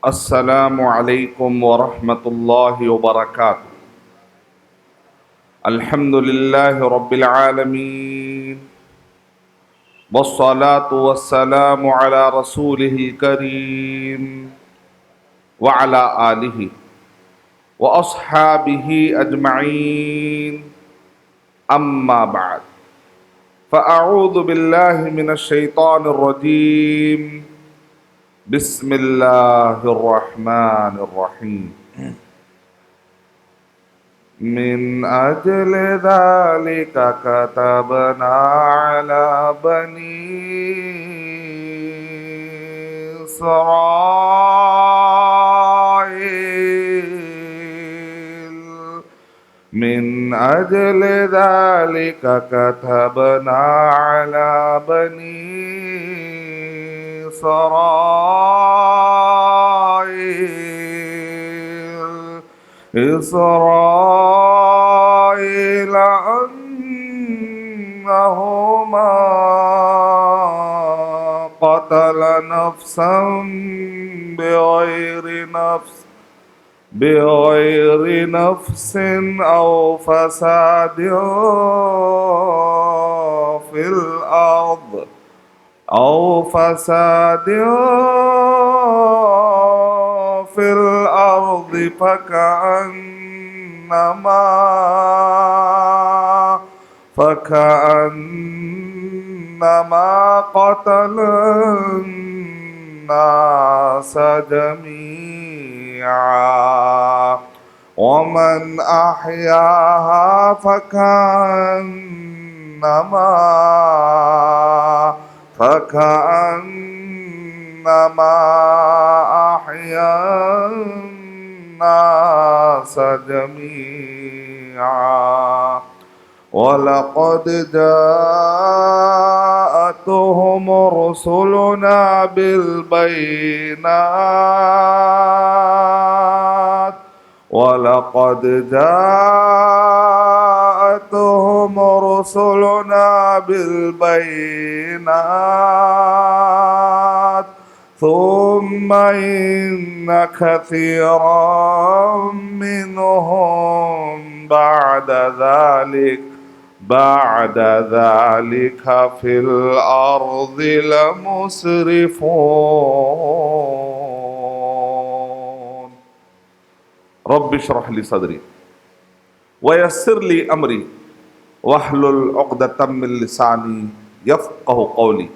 السلام علیکم ورحمۃ اللہ وبرکاتہ۔ الحمد للہ رب العالمین والصلاة والسلام علی رسولہ الکریم وعلی آلہ واصحابہ اجمعین، اما بعد فاعوذ باللہ من الشیطان الرجیم، بسم اللہ الرحمن الرحیم۔ من اجل ذلك كتبنا على بني إسرائيل من أجل ذلك كتبنا على بني إسرائيل أنه ما قتل نفسا بغير نفس أو فساد في الأرض فكأنما قتل الناس جميعا ومن أحياها فكأنما أحيا الناس جميعا ولقد جاءتهم رسلنا بالبينات ثم إن كثيرا منهم بعد ذلك في الأرض لمسرفون۔ رب اشرح لي صدري ويسر لي أمري واحلل عقدة من لساني يفقه قولي۔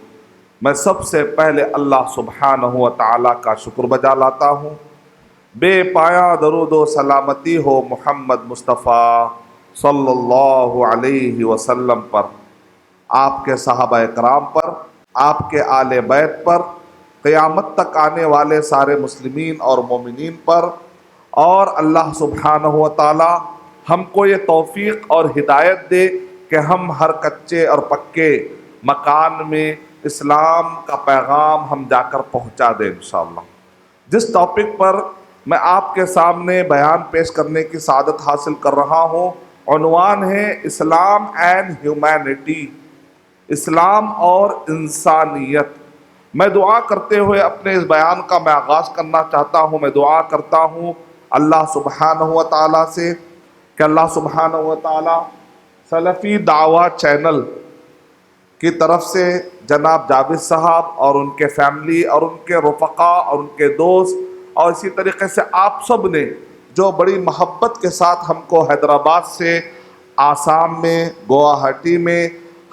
میں سب سے پہلے اللہ سبحانہ و تعالیٰ کا شکر بجا لاتا ہوں، بے پایاں درود و سلامتی ہو محمد مصطفیٰ صلی اللہ علیہ وسلم پر، آپ کے صحابہ کرام پر، آپ کے آل بیت پر، قیامت تک آنے والے سارے مسلمین اور مومنین پر، اور اللہ سبحانہ و تعالیٰ ہم کو یہ توفیق اور ہدایت دے کہ ہم ہر کچے اور پکے مکان میں اسلام کا پیغام ہم جا کر پہنچا دیں انشاءاللہ۔ جس ٹاپک پر میں آپ کے سامنے بیان پیش کرنے کی سعادت حاصل کر رہا ہوں، عنوان ہے اسلام اینڈ ہیومینٹی، اسلام اور انسانیت۔ میں دعا کرتے ہوئے اپنے اس بیان کا میں آغاز کرنا چاہتا ہوں۔ میں دعا کرتا ہوں اللہ سبحانہ و تعالیٰ سے کہ اللہ سبحانہ و تعالیٰ سلفی دعویٰ چینل کی طرف سے جناب جاوید صاحب اور ان کے فیملی اور ان کے رفقا اور ان کے دوست اور اسی طریقے سے آپ سب نے جو بڑی محبت کے ساتھ ہم کو حیدرآباد سے آسام میں گوہاٹی میں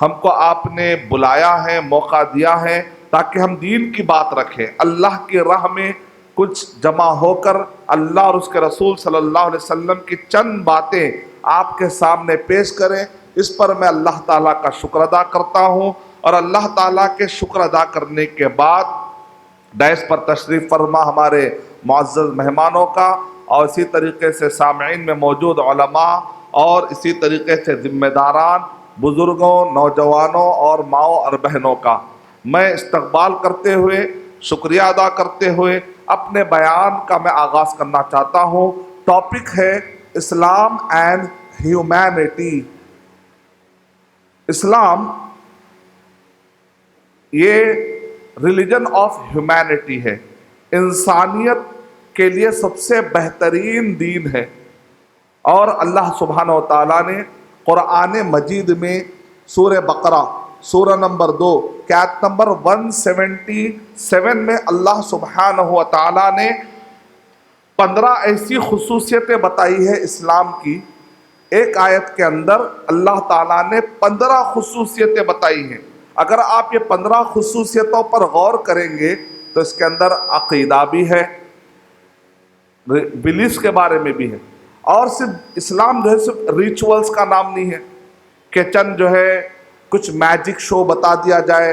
ہم کو آپ نے بلایا ہے، موقع دیا ہے تاکہ ہم دین کی بات رکھیں، اللہ کی راہ میں کچھ جمع ہو کر اللہ اور اس کے رسول صلی اللہ علیہ وسلم کی چند باتیں آپ کے سامنے پیش کریں۔ اس پر میں اللہ تعالیٰ کا شکر ادا کرتا ہوں، اور اللہ تعالیٰ کے شکر ادا کرنے کے بعد ڈائس پر تشریف فرما ہمارے معزز مہمانوں کا اور اسی طریقے سے سامعین میں موجود علماء اور اسی طریقے سے ذمہ داران، بزرگوں، نوجوانوں اور ماؤں اور بہنوں کا میں استقبال کرتے ہوئے، شکریہ ادا کرتے ہوئے اپنے بیان کا میں آغاز کرنا چاہتا ہوں۔ ٹاپک ہے اسلام اینڈ ہیومینٹی۔ اسلام یہ ریلیجن آف ہیومینٹی ہے، انسانیت کے لیے سب سے بہترین دین ہے۔ اور اللہ سبحانہ و تعالیٰ نے قرآن مجید میں سورہ بقرہ سورہ نمبر 2 کی آیت نمبر 177 میں اللہ سبحانہ و تعالیٰ نے 15 ایسی خصوصیتیں بتائی ہے اسلام کی۔ ایک آیت کے اندر اللہ تعالیٰ نے 15 خصوصیتیں بتائی ہیں۔ اگر آپ یہ 15 خصوصیتوں پر غور کریں گے تو اس کے اندر عقیدہ بھی ہے، بلیفس کے بارے میں بھی ہے، اور صرف اسلام جو ہے صرف ریچولز کا نام نہیں ہے کہ چند جو ہے کچھ میجک شو بتا دیا جائے،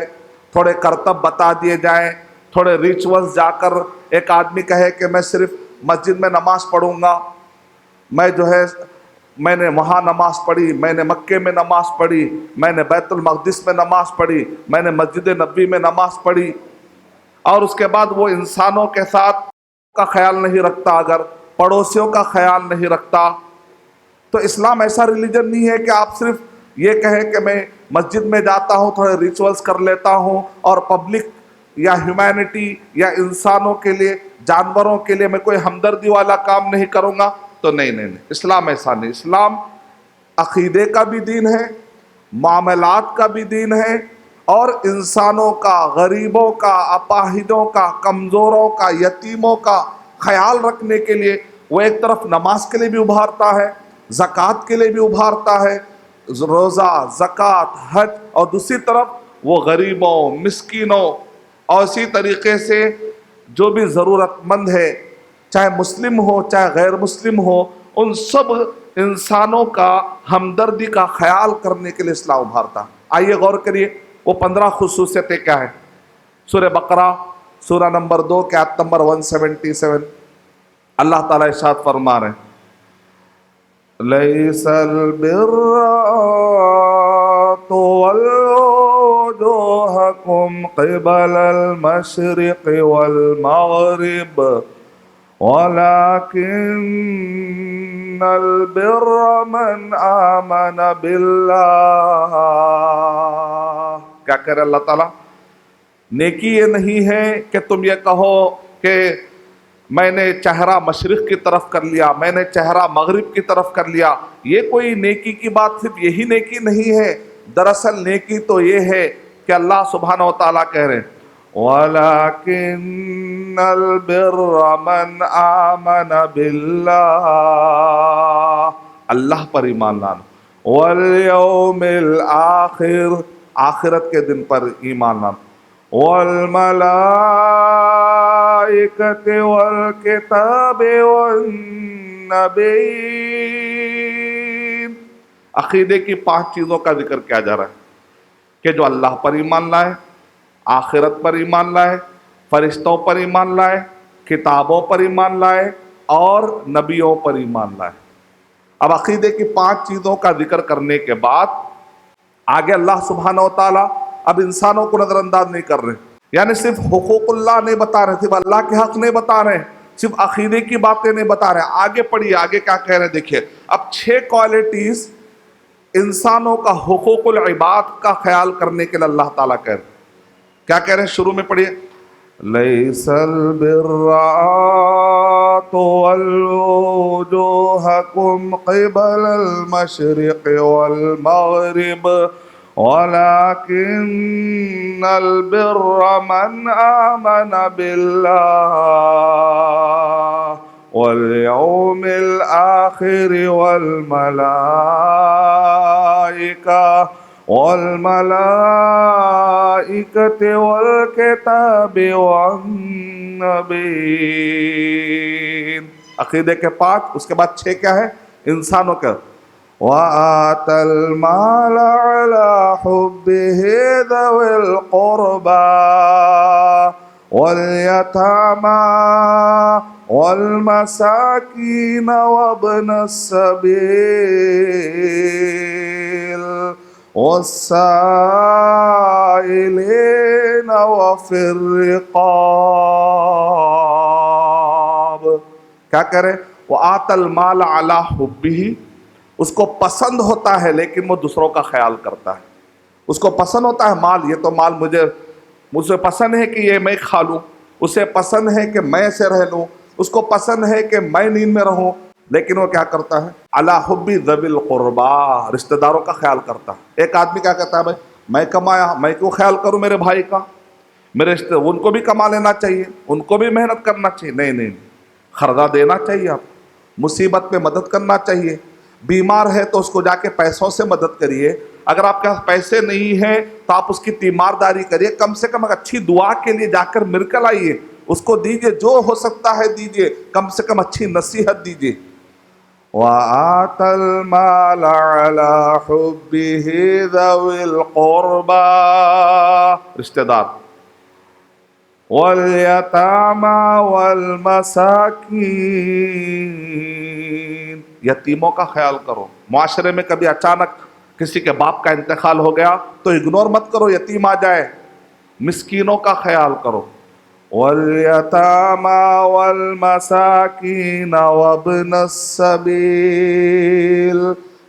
تھوڑے کرتب بتا دیے جائیں، تھوڑے ریچولز جا کر ایک آدمی کہے کہ میں صرف مسجد میں نماز پڑھوں گا، میں نے وہاں نماز پڑھی، میں نے مکے میں نماز پڑھی، میں نے بیت المقدس میں نماز پڑھی، میں نے مسجد نبوی میں نماز پڑھی، اور اس کے بعد وہ انسانوں کے ساتھ کا خیال نہیں رکھتا، اگر پڑوسیوں کا خیال نہیں رکھتا۔ تو اسلام ایسا ریلیجن نہیں ہے کہ آپ صرف یہ کہیں کہ میں مسجد میں جاتا ہوں، تھوڑے ریچولز کر لیتا ہوں، اور پبلک یا ہیومینٹی یا انسانوں کے لیے، جانوروں کے لیے میں کوئی ہمدردی والا کام نہیں کروں گا۔ تو نہیں، اسلام ایسا نہیں۔ اسلام عقیدے کا بھی دین ہے، معاملات کا بھی دین ہے، اور انسانوں کا، غریبوں کا، اپاہجوں کا، کمزوروں کا، یتیموں کا خیال رکھنے کے لیے وہ ایک طرف نماز کے لیے بھی ابھارتا ہے، زکوٰۃ کے لیے بھی ابھارتا ہے، روزہ، زکوٰۃ، حج، اور دوسری طرف وہ غریبوں، مسکینوں، اور اسی طریقے سے جو بھی ضرورت مند ہے، چاہے مسلم ہو چاہے غیر مسلم ہو، ان سب انسانوں کا ہمدردی کا خیال کرنے کے لیے اسلام ابھارتا۔ آئیے غور کریے وہ 15 خصوصیتیں کیا ہیں۔ سورہ بقرہ سورہ نمبر 2 کی آیت نمبر 177 اللہ تعالیٰ ارشاد فرما رہے ہیں، لَيْسَ الْبِرَّ تُوَلُّوا وُجُوهَكُمْ قِبَلَ الْمَشْرِقِ وَالْمَغْرِبِ وَلَكِنَّ الْبِرَّ مَنْ آمَنَ بِاللَّهِ۔ کیا کہہ رہے اللہ تعالیٰ؟ نیکی یہ نہیں ہے کہ تم یہ کہو کہ میں نے چہرہ مشرق کی طرف کر لیا، میں نے چہرہ مغرب کی طرف کر لیا۔ یہ کوئی نیکی کی بات، صرف یہی نیکی نہیں ہے۔ دراصل نیکی تو یہ ہے کہ اللہ سبحانہ و تعالیٰ کہہ رہے ہیں وَلَكِنَّ الْبِرَّ مَنْ آمَنَ بِاللَّهِ، اللہ پر ایمان لانا، وَالْيَوْمِ الْآخِرِ، آخرت کے دن پر ایمان لانا، وَالْمَلَائِكَةِ وَالْكِتَابِ وَالنَّبِيِّينَ۔ عقیدے کی 5 چیزوں کا ذکر کیا جا رہا ہے کہ جو اللہ پر ایمان لائے، آخرت پر ایمان لائے، فرشتوں پر ایمان لائے، کتابوں پر ایمان لائے، اور نبیوں پر ایمان لائے۔ اب عقیدے کی 5 چیزوں کا ذکر کرنے کے بعد آگے اللہ سبحانہ و تعالیٰ اب انسانوں کو نظر انداز نہیں کر رہے، یعنی صرف حقوق اللہ نہیں بتا رہے، صرف اللہ کے حق نہیں بتا رہے، صرف عقیدے کی باتیں نہیں بتا رہے۔ آگے پڑھیے، آگے کیا کہہ رہے ہیں دیکھیے۔ اب 6 کوالٹیز انسانوں کا، حقوق العباد کا خیال کرنے کے لیے اللہ تعالیٰ کہہ رہے ہیں۔ کیا کہہ رہے ہیں؟ شروع میں پڑھیے، لَيْسَ الْبِرَّ تُوَلُّوا وُجُوهَكُمْ قِبَلَ الْمَشْرِقِ وَالْمَغْرِبِ وَلَكِنَّ الْبِرَّ مَنْ آمَنَ بِاللَّهِ وَالْيَوْمِ الْآخِرِ وَالْمَلَائِكَةِ وَالْكِتَابِ وَالنَّبِيِّينَ۔ عقیدے کے 5، اس کے بعد 6 کیا ہے؟ انسانوں کا، وَآتَى الْمَالَ عَلَى حُبِّهِ ذَوِي الْقُرْبَى وَالْيَتَامَى وَالْمَسَاكِينَ وَابْنَ السَّبِيلِ وَالسَّائِلِينَ وَفِي الرِّقَابِ۔ کیا کہہ رہے؟ وَآتَى الْمَالَ عَلَى حُبِّهِ، اس کو پسند ہوتا ہے لیکن وہ دوسروں کا خیال کرتا ہے۔ اس کو پسند ہوتا ہے مال، یہ تو مال مجھے پسند ہے کہ یہ میں کھا لوں، اسے پسند ہے کہ میں سے رہ لوں، اس کو پسند ہے کہ میں نیند میں رہوں، لیکن وہ کیا کرتا ہے؟ علی حب ذوی القربا، رشتہ داروں کا خیال کرتا ہے۔ ایک آدمی کیا کہتا ہے، بھائی میں کمایا، میں کیوں خیال کروں میرے بھائی کا، میرے رشتے ان کو بھی کما لینا چاہیے، ان کو بھی محنت کرنا چاہیے۔ نہیں نہیں، خرچہ دینا چاہیے، آپ مصیبت میں مدد کرنا چاہیے، بیمار ہے تو اس کو جا کے پیسوں سے مدد کریے، اگر آپ کے پاس پیسے نہیں ہیں تو آپ اس کی تیمارداری کریے، کم سے کم اچھی دعا کے لیے جا کر مل کر آئیے، اس کو دیجیے، جو ہو سکتا ہے دیجیے، کم سے کم اچھی نصیحت دیجیے۔ وَآتَ الْمَالَ عَلَى حُبِّهِ ذَوِي الْقُرْبَى، رشتہ دار، وَالْيَتَامَى وَالْمَسَاكِينَ، یتیموں کا خیال کرو۔ معاشرے میں کبھی اچانک کسی کے باپ کا انتقال ہو گیا تو اگنور مت کرو، یتیم آ جائے، مسکینوں کا خیال کرو۔ وَالْيَتَامَى وَالْمَسَاكِينَ وَابْنَ السَّبِيلِ،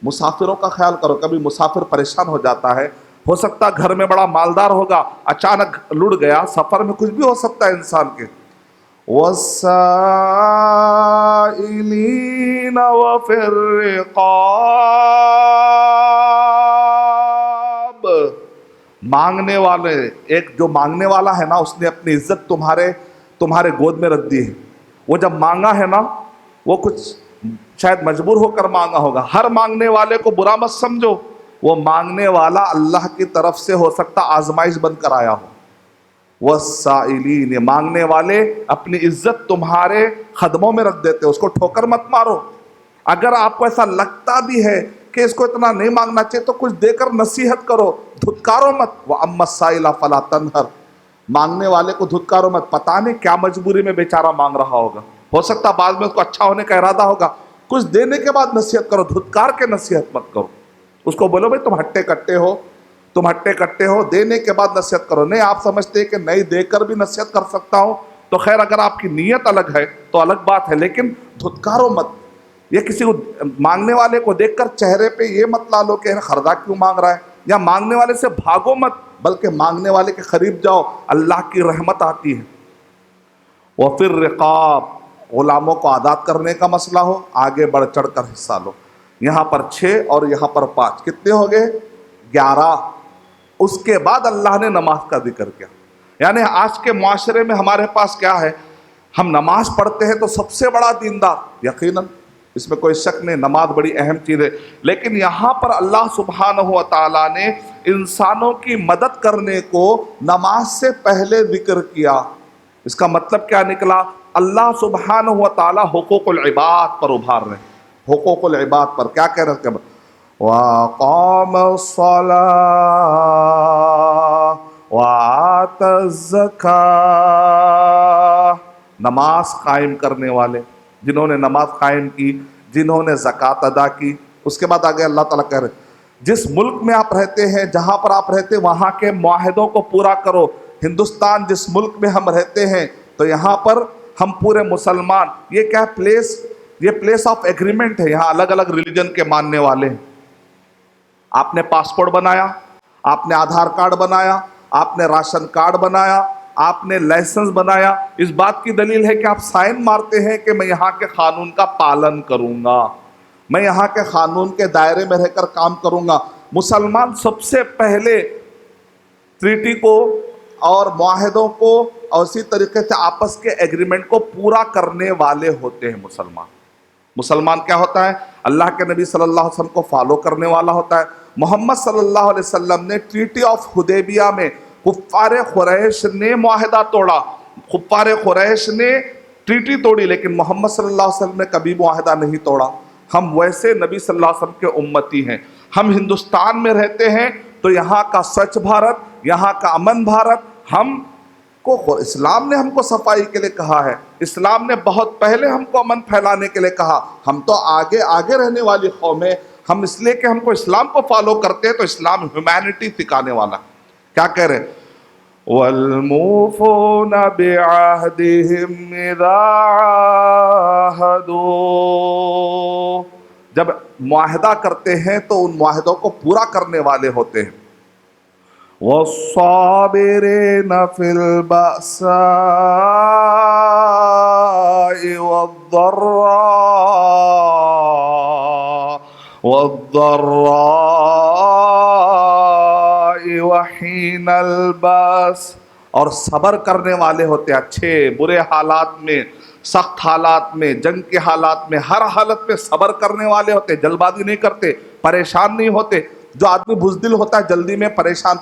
مسافروں کا خیال کرو، کبھی مسافر پریشان ہو جاتا ہے، ہو سکتا گھر میں بڑا مالدار ہوگا، اچانک لڑ گیا، سفر میں کچھ بھی ہو سکتا ہے انسان کے۔ وَالسَّائِلِينَ وَفِي الرِّقَابِ، مانگنے والے، ایک جو مانگنے والا ہے نا، اس نے اپنی عزت تمہارے گود میں رکھ دی ہے۔ وہ جب مانگا ہے نا، وہ کچھ شاید مجبور ہو کر مانگا ہوگا، ہر مانگنے والے کو برا مت سمجھو، وہ مانگنے والا اللہ کی طرف سے ہو سکتا آزمائش بن کر آیا ہو۔ والسائلین، مانگنے والے اپنی عزت تمہارے قدموں میں رکھ دیتے، اس کو ٹھوکر مت مارو۔ اگر آپ کو ایسا لگتا بھی ہے کہ اس کو اتنا نہیں مانگنا چاہیے تو کچھ دے کر نصیحت کرو، دھتکارو مت۔ وَأَمَّا السَّائِلَ فَلَا تَنْهَرْ، مانگنے والے کو دھتکارو مت، پتہ نہیں کیا مجبوری میں بیچارہ مانگ رہا ہوگا، ہو سکتا بعد میں اس کو اچھا ہونے کا ارادہ ہوگا، کچھ دینے کے بعد نصیحت کرو، دھتکار کے نصیحت مت کرو۔ اس کو بولو بھائی تم ہٹے کٹے ہو، دینے کے بعد نصیحت کرو۔ نہیں آپ سمجھتے کہ نہیں دے کر بھی نصیحت کر سکتا ہوں تو خیر، اگر آپ کی نیت الگ ہے تو الگ بات ہے، لیکن دھتکارو مت۔ یہ کسی کو مانگنے والے کو دیکھ کر چہرے پہ یہ مت لا لو کہ خردا کیوں مانگ رہا ہے، یا مانگنے والے سے بھاگو مت، بلکہ مانگنے والے کے قریب جاؤ، اللہ کی رحمت آتی ہے۔ وَفِي الرِّقَابِ، غلاموں کو آزاد کرنے کا مسئلہ ہو، آگے بڑھ چڑھ کر حصہ لو۔ یہاں پر 6 اور یہاں پر 5، کتنے ہو گئے؟ 11۔ اس کے بعد اللہ نے نماز کا ذکر کیا۔ یعنی آج کے معاشرے میں ہمارے پاس کیا ہے، ہم نماز پڑھتے ہیں تو سب سے بڑا دیندار، یقیناً اس میں کوئی شک نہیں، نماز بڑی اہم چیز ہے، لیکن یہاں پر اللہ سبحانہ و تعالیٰ نے انسانوں کی مدد کرنے کو نماز سے پہلے ذکر کیا۔ اس کا مطلب کیا نکلا؟ اللہ سبحانہ و تعالیٰ حقوق العباد پر ابھار رہے ہیں، حقوق العباد پر کیا کہہ رہے ہیں؟ وَأَقَامَ الصَّلَاةَ وَآتَى الزَّكَاةَ، نماز قائم کرنے والے، جنہوں نے نماز قائم کی، جنہوں نے زکوٰۃ ادا کی۔ اس کے بعد آگے اللہ تعالیٰ کہہ رہے ہیں جس ملک میں آپ رہتے ہیں، جہاں پر آپ رہتے ہیں، وہاں کے معاہدوں کو پورا کرو۔ ہندوستان جس ملک میں ہم رہتے ہیں تو یہاں پر ہم پورے مسلمان، یہ کیا پلیس، یہ پلیس آف ایگریمنٹ ہے، یہاں الگ الگ ریلیجن کے ماننے والے ہیں۔ آپ نے پاسپورٹ بنایا، آپ نے آدھار کارڈ بنایا، آپ نے راشن کارڈ بنایا، آپ نے لائسنس بنایا، اس بات کی دلیل ہے کہ آپ سائن مارتے ہیں کہ میں یہاں کے قانون کا پالن کروں گا، میں یہاں کے قانون کے دائرے میں رہ کر کام کروں گا۔ مسلمان سب سے پہلے ٹریٹی کو اور معاہدوں کو اور اسی طریقے سے آپس کے ایگریمنٹ کو پورا کرنے والے ہوتے ہیں۔ مسلمان کیا ہوتا ہے؟ اللہ کے نبی صلی اللہ علیہ وسلم کو فالو کرنے والا ہوتا ہے۔ محمد صلی اللہ علیہ وسلم نے ٹریٹی آف حدیبیہ میں کفار قریش نے معاہدہ توڑا، کفار قریش نے ٹریٹی توڑی، لیکن محمد صلی اللہ علیہ وسلم نے کبھی معاہدہ نہیں توڑا۔ ہم ویسے نبی صلی اللہ علیہ وسلم کے امتی ہیں۔ ہم ہندوستان میں رہتے ہیں تو یہاں کا سوچھ بھارت، یہاں کا امن بھارت، ہم کو اسلام نے ہم کو صفائی کے لیے کہا ہے، اسلام نے بہت پہلے ہم کو امن پھیلانے کے لیے کہا۔ ہم تو آگے رہنے والی قوم ہے، ہم اس لیے کہ ہم کو اسلام کو فالو کرتے ہیں تو اسلام ہیومینٹی سکھانے والا۔ کیا کہہ رہے ہیں؟ وَالْمُوفُونَ بِعَهْدِهِمْ إِذَا عَاهَدُوا، جب معاہدہ کرتے ہیں تو ان معاہدوں کو پورا کرنے والے ہوتے ہیں۔ وَالصَّابِرِينَ فِي الْبَأْسَاءِ والضراء وحین الباس، اور صبر کرنے والے ہوتے ہیں اچھے برے حالات میں، سخت حالات میں، جنگ کے حالات میں، ہر حالت میں صبر کرنے والے ہوتے، جلد بازی نہیں کرتے، پریشان نہیں ہوتے۔ جو آدمی بزدل ہوتا ہے جلدی میں پریشان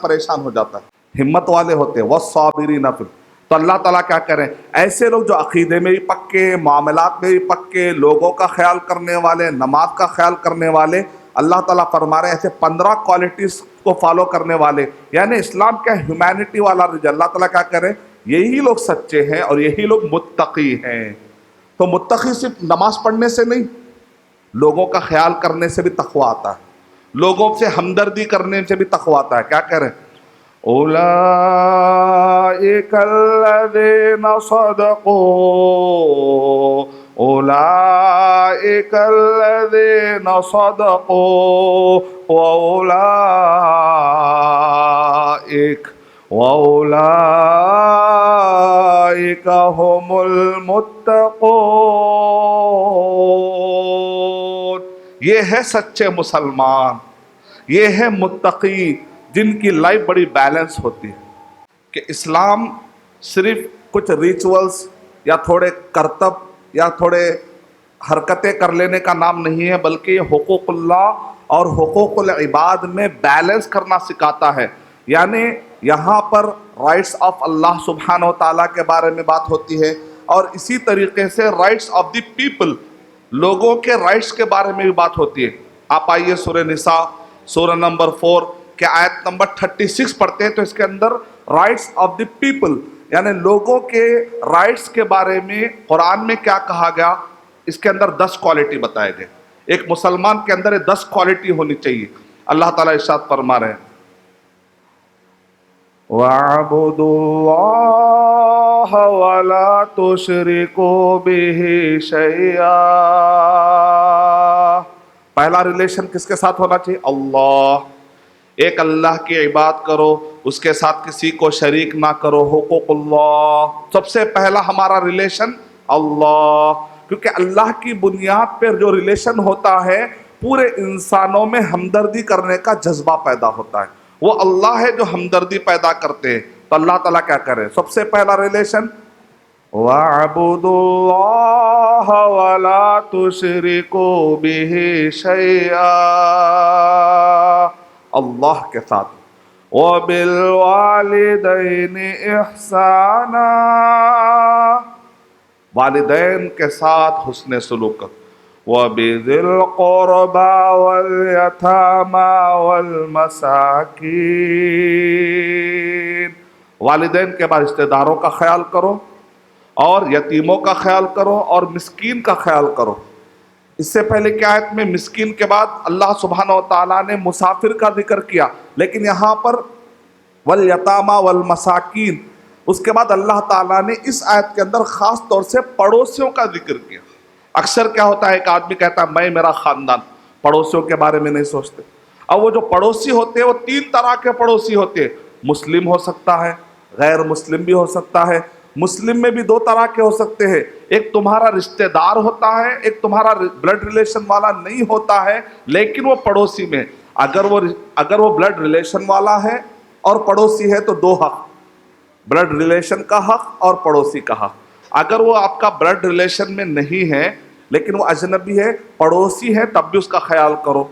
ہو جاتا ہے، ہمت والے ہوتے ہیں۔ والصابرین فی، تو اللہ تعالیٰ کیا کریں، ایسے لوگ جو عقیدے میں بھی پکے، معاملات میں بھی پکے، لوگوں کا خیال کرنے والے، نماز کا خیال کرنے والے، اللہ تعالیٰ فرما رہے ہیں ایسے 15 کوالٹیز کو فالو کرنے والے، یعنی اسلام کا ہیومینٹی والا رجل، اللہ تعالیٰ کیا کریں، یہی لوگ سچے ہیں اور یہی لوگ متقی ہیں۔ تو متقی صرف نماز پڑھنے سے نہیں، لوگوں کا خیال کرنے سے بھی تقویٰ آتا ہے، لوگوں سے ہمدردی کرنے سے بھی تقویٰ آتا ہے۔ کیا کہہ رہے ہیں، اولئک الذین صدقوا، اولئک الذین صدقوا واولئک هم المتقون۔ یہ ہے سچے مسلمان، یہ ہے متقی، جن کی لائف بڑی بیلنس ہوتی ہے، کہ اسلام صرف کچھ ریچولز یا تھوڑے کرتب یا تھوڑے حرکتیں کر لینے کا نام نہیں ہے، بلکہ یہ حقوق اللہ اور حقوق العباد میں بیلنس کرنا سکھاتا ہے۔ یعنی یہاں پر رائٹس آف اللہ سبحانہ و تعالیٰ کے بارے میں بات ہوتی ہے، اور اسی طریقے سے رائٹس آف دی پیپل، لوگوں کے رائٹس کے بارے میں بھی بات ہوتی ہے۔ آپ آئیے سورہ نساء سورہ نمبر 4 کے آیت نمبر 36 پڑھتے ہیں، تو اس کے اندر رائٹس آف دی پیپل یعنی لوگوں کے رائٹس کے بارے میں قرآن میں کیا کہا گیا، اس کے اندر 10 کوالٹی بتائے گئے۔ ایک مسلمان کے اندر یہ 10 کوالٹی ہونی چاہیے۔ اللہ تعالیٰ ارشاد فرما رہے ہیں، وَاعْبُدُوا اللَّهَ وَلَا تُشْرِكُوا بِهِ شَيْئًا۔ پہلا ریلیشن کس کے ساتھ ہونا چاہیے، اللہ، ایک اللہ کی عبادت کرو، اس کے ساتھ کسی کو شریک نہ کرو، حقوق اللہ، سب سے پہلا ہمارا ریلیشن اللہ، کیونکہ اللہ کی بنیاد پر جو ریلیشن ہوتا ہے پورے انسانوں میں ہمدردی کرنے کا جذبہ پیدا ہوتا ہے، وہ اللہ ہے جو ہمدردی پیدا کرتے ہیں۔ تو اللہ تعالیٰ کیا کرے، سب سے پہلا ریلیشن وَاعْبُدُوا اللَّهَ وَلَا تُشْرِكُوا بِهِ شَيْئًا، اللہ کے ساتھ، وَبِالْوَالِدَيْنِ إِحْسَانًا، والدین کے ساتھ حسن سلوک، وَبِذِي الْقُرْبَى وَالْيَتَامَى وَالْمَسَاكِينِ، والدین کے بعد رشتہ داروں کا خیال کرو، اور یتیموں کا خیال کرو، اور مسکین کا خیال کرو۔ اس سے پہلے کی آیت میں مسکین کے بعد اللہ سبحانہ و تعالیٰ نے مسافر کا ذکر کیا، لیکن یہاں پر والیتامى والمساکین، اس کے بعد اللہ تعالیٰ نے اس آیت کے اندر خاص طور سے پڑوسیوں کا ذکر کیا۔ اکثر کیا ہوتا ہے، ایک آدمی کہتا ہے میں میرا خاندان، پڑوسیوں کے بارے میں نہیں سوچتے۔ اب وہ جو پڑوسی ہوتے ہیں وہ 3 طرح کے پڑوسی ہوتے ہیں، مسلم ہو سکتا ہے، غیر مسلم بھی ہو سکتا ہے۔ مسلم میں بھی 2 طرح کے ہو سکتے ہیں، ایک تمہارا رشتہ دار ہوتا ہے، ایک تمہارا بلڈ ریلیشن والا نہیں ہوتا ہے لیکن وہ پڑوسی میں، اگر وہ بلڈ ریلیشن والا ہے اور پڑوسی ہے تو 2 حق، بلڈ ریلیشن کا حق اور پڑوسی کا حق۔ اگر وہ آپ کا بلڈ ریلیشن میں نہیں ہے لیکن وہ اجنبی ہے، پڑوسی ہے، تب بھی اس کا خیال کرو۔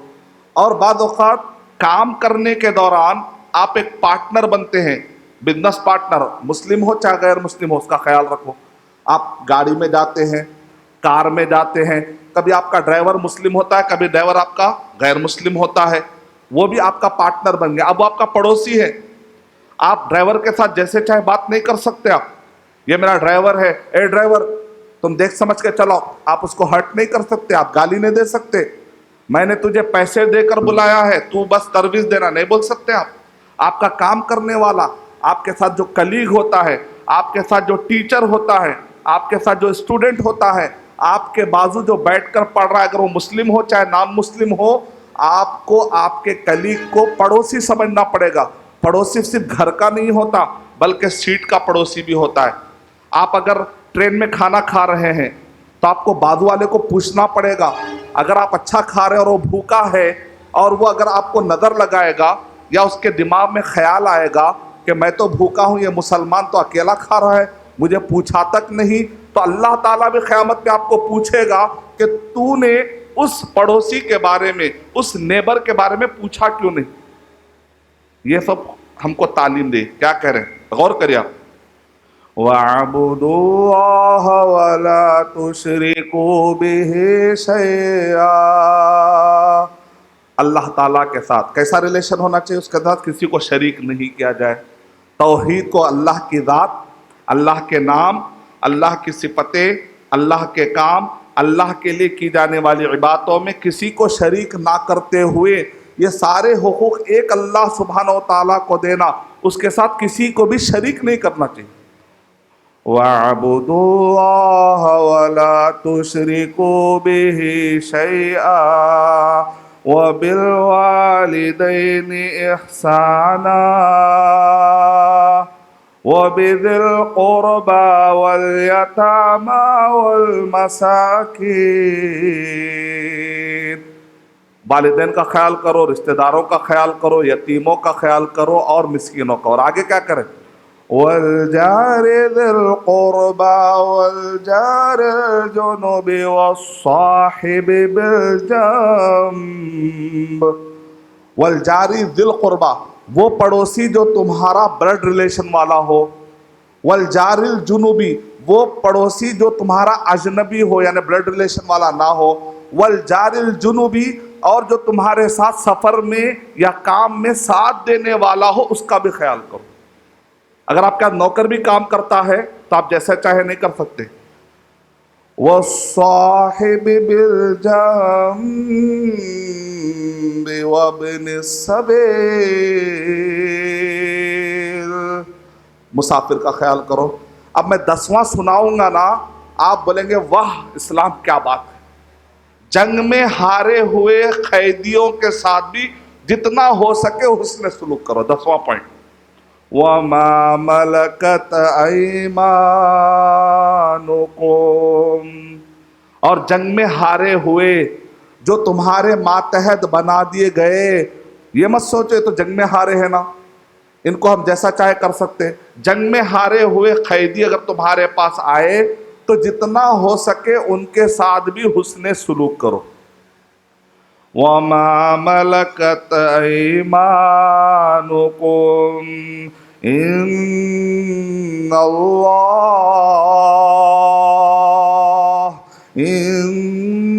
اور بعض اوقات کام کرنے کے دوران آپ ایک پارٹنر بنتے ہیں، بزنس پارٹنر، مسلم ہو چاہے غیر مسلم ہو، اس کا خیال رکھو۔ آپ گاڑی میں جاتے ہیں، کار میں جاتے ہیں، کبھی آپ کا ڈرائیور مسلم ہوتا ہے، کبھی ڈرائیور آپ کا غیر مسلم ہوتا ہے، وہ بھی آپ کا پارٹنر بن گیا، اب وہ آپ کا پڑوسی ہے۔ آپ ڈرائیور کے ساتھ جیسے چاہے بات نہیں کر سکتے، آپ یہ میرا ڈرائیور ہے، اے ڈرائیور تم دیکھ سمجھ کے چلاؤ، آپ اس کو ہرٹ نہیں کر سکتے، آپ گالی نہیں دے سکتے، میں نے تجھے پیسے دے کر بلایا ہے، تو بس سروس دینا، نہیں بول سکتے آپ کا کام کرنے والا، آپ کے ساتھ جو کلیگ ہوتا ہے، آپ کے ساتھ جو ٹیچر ہوتا ہے، آپ کے ساتھ جو اسٹوڈنٹ ہوتا ہے، آپ کے بازو جو بیٹھ کر پڑھ رہا ہے، اگر وہ مسلم ہو چاہے نان مسلم ہو، آپ کو آپ کے کلیگ کو پڑوسی سمجھنا پڑے گا۔ پڑوسی صرف گھر کا نہیں ہوتا بلکہ سیٹ کا پڑوسی بھی ہوتا ہے۔ آپ اگر ٹرین میں کھانا کھا رہے ہیں تو آپ کو بازو والے کو پوچھنا پڑے گا. اگر آپ اچھا کھا رہے ہیں اور وہ بھوکا ہے, اور وہ اگر آپ کو نظر لگائے گا یا اس کے دماغ میں خیال آئے گا کہ میں تو بھوکا ہوں, یہ مسلمان تو اکیلا کھا رہا ہے, مجھے پوچھا تک نہیں, تو اللہ تعالیٰ بھی قیامت میں آپ کو پوچھے گا کہ تو نے اس پڑوسی کے بارے میں, اس نیبر کے بارے میں پوچھا کیوں نہیں. یہ سب ہم کو تعلیم دے. کیا کہہ رہے ہیں, غور کریے آپ. وَاعْبُدُوا اللَّهَ وَلَا تُشْرِكُوا بِهِ شَيْئًا. اللہ تعالیٰ کے ساتھ کیسا ریلیشن ہونا چاہیے؟ اس کے ساتھ کسی کو شریک نہیں کیا جائے. توحید کو اللہ کی ذات, اللہ کے نام, اللہ کی صفتیں, اللہ کے کام, اللہ کے لیے کی جانے والی عبادتوں میں کسی کو شریک نہ کرتے ہوئے یہ سارے حقوق ایک اللہ سبحانہ و تعالیٰ کو دینا, اس کے ساتھ کسی کو بھی شریک نہیں کرنا چاہیے. وَاعْبُدُوا اللَّهَ وَلَا تُشْرِكُوا بِهِ شَيْئًا وَبِالْوَالِدَيْنِ إِحْسَانًا وَبِذِي الْقُرْبَى وَالْيَتَامَى وَالْمَسَاكِينِ. والدین کا خیال کرو, رشتہ داروں کا خیال کرو, یتیموں کا خیال کرو اور مسکینوں کا. اور آگے کیا کریں؟ وَالْجَارِ ذِي الْقُرْبَى وَالْجَارِ الْجُنُبِ وَالصَّاحِبِ بِالْجَنبِ. وَالْجَارِ ذِي الْقُرْبَى, وہ پڑوسی جو تمہارا بلڈ ریلیشن والا ہو. وَالْجَارِ الْجُنُبِ, وہ پڑوسی جو تمہارا اجنبی ہو یعنی بلڈ ریلیشن والا نہ ہو. وَالْجَارِ الْجُنُبِ, اور جو تمہارے ساتھ سفر میں یا کام میں ساتھ دینے والا ہو اس کا بھی خیال کرو. اگر آپ کا نوکر بھی کام کرتا ہے تو آپ جیسا چاہے نہیں کر سکتے. وَالصَّاحِبِ بِالْجَنبِ وَابْنِ السَّبِيلِ, مسافر کا خیال کرو. اب میں 10واں سناؤں گا نا, آپ بولیں گے واہ اسلام کیا بات ہے. جنگ میں ہارے ہوئے قیدیوں کے ساتھ بھی جتنا ہو سکے حسن سلوک کرو. 10واں پوائنٹ. وَمَا مَلَكَتْ أَيْمَانُكُمْ, اور جنگ میں ہارے ہوئے جو تمہارے ماتحت بنا دیے گئے. یہ مت سوچے تو جنگ میں ہارے ہیں نا, ان کو ہم جیسا چاہے کر سکتے. جنگ میں ہارے ہوئے قیدی اگر تمہارے پاس آئے تو جتنا ہو سکے ان کے ساتھ بھی حسن سلوک کرو. وَمَا مَلَكَتْ أَيْمَانُكُمْ إِنَّ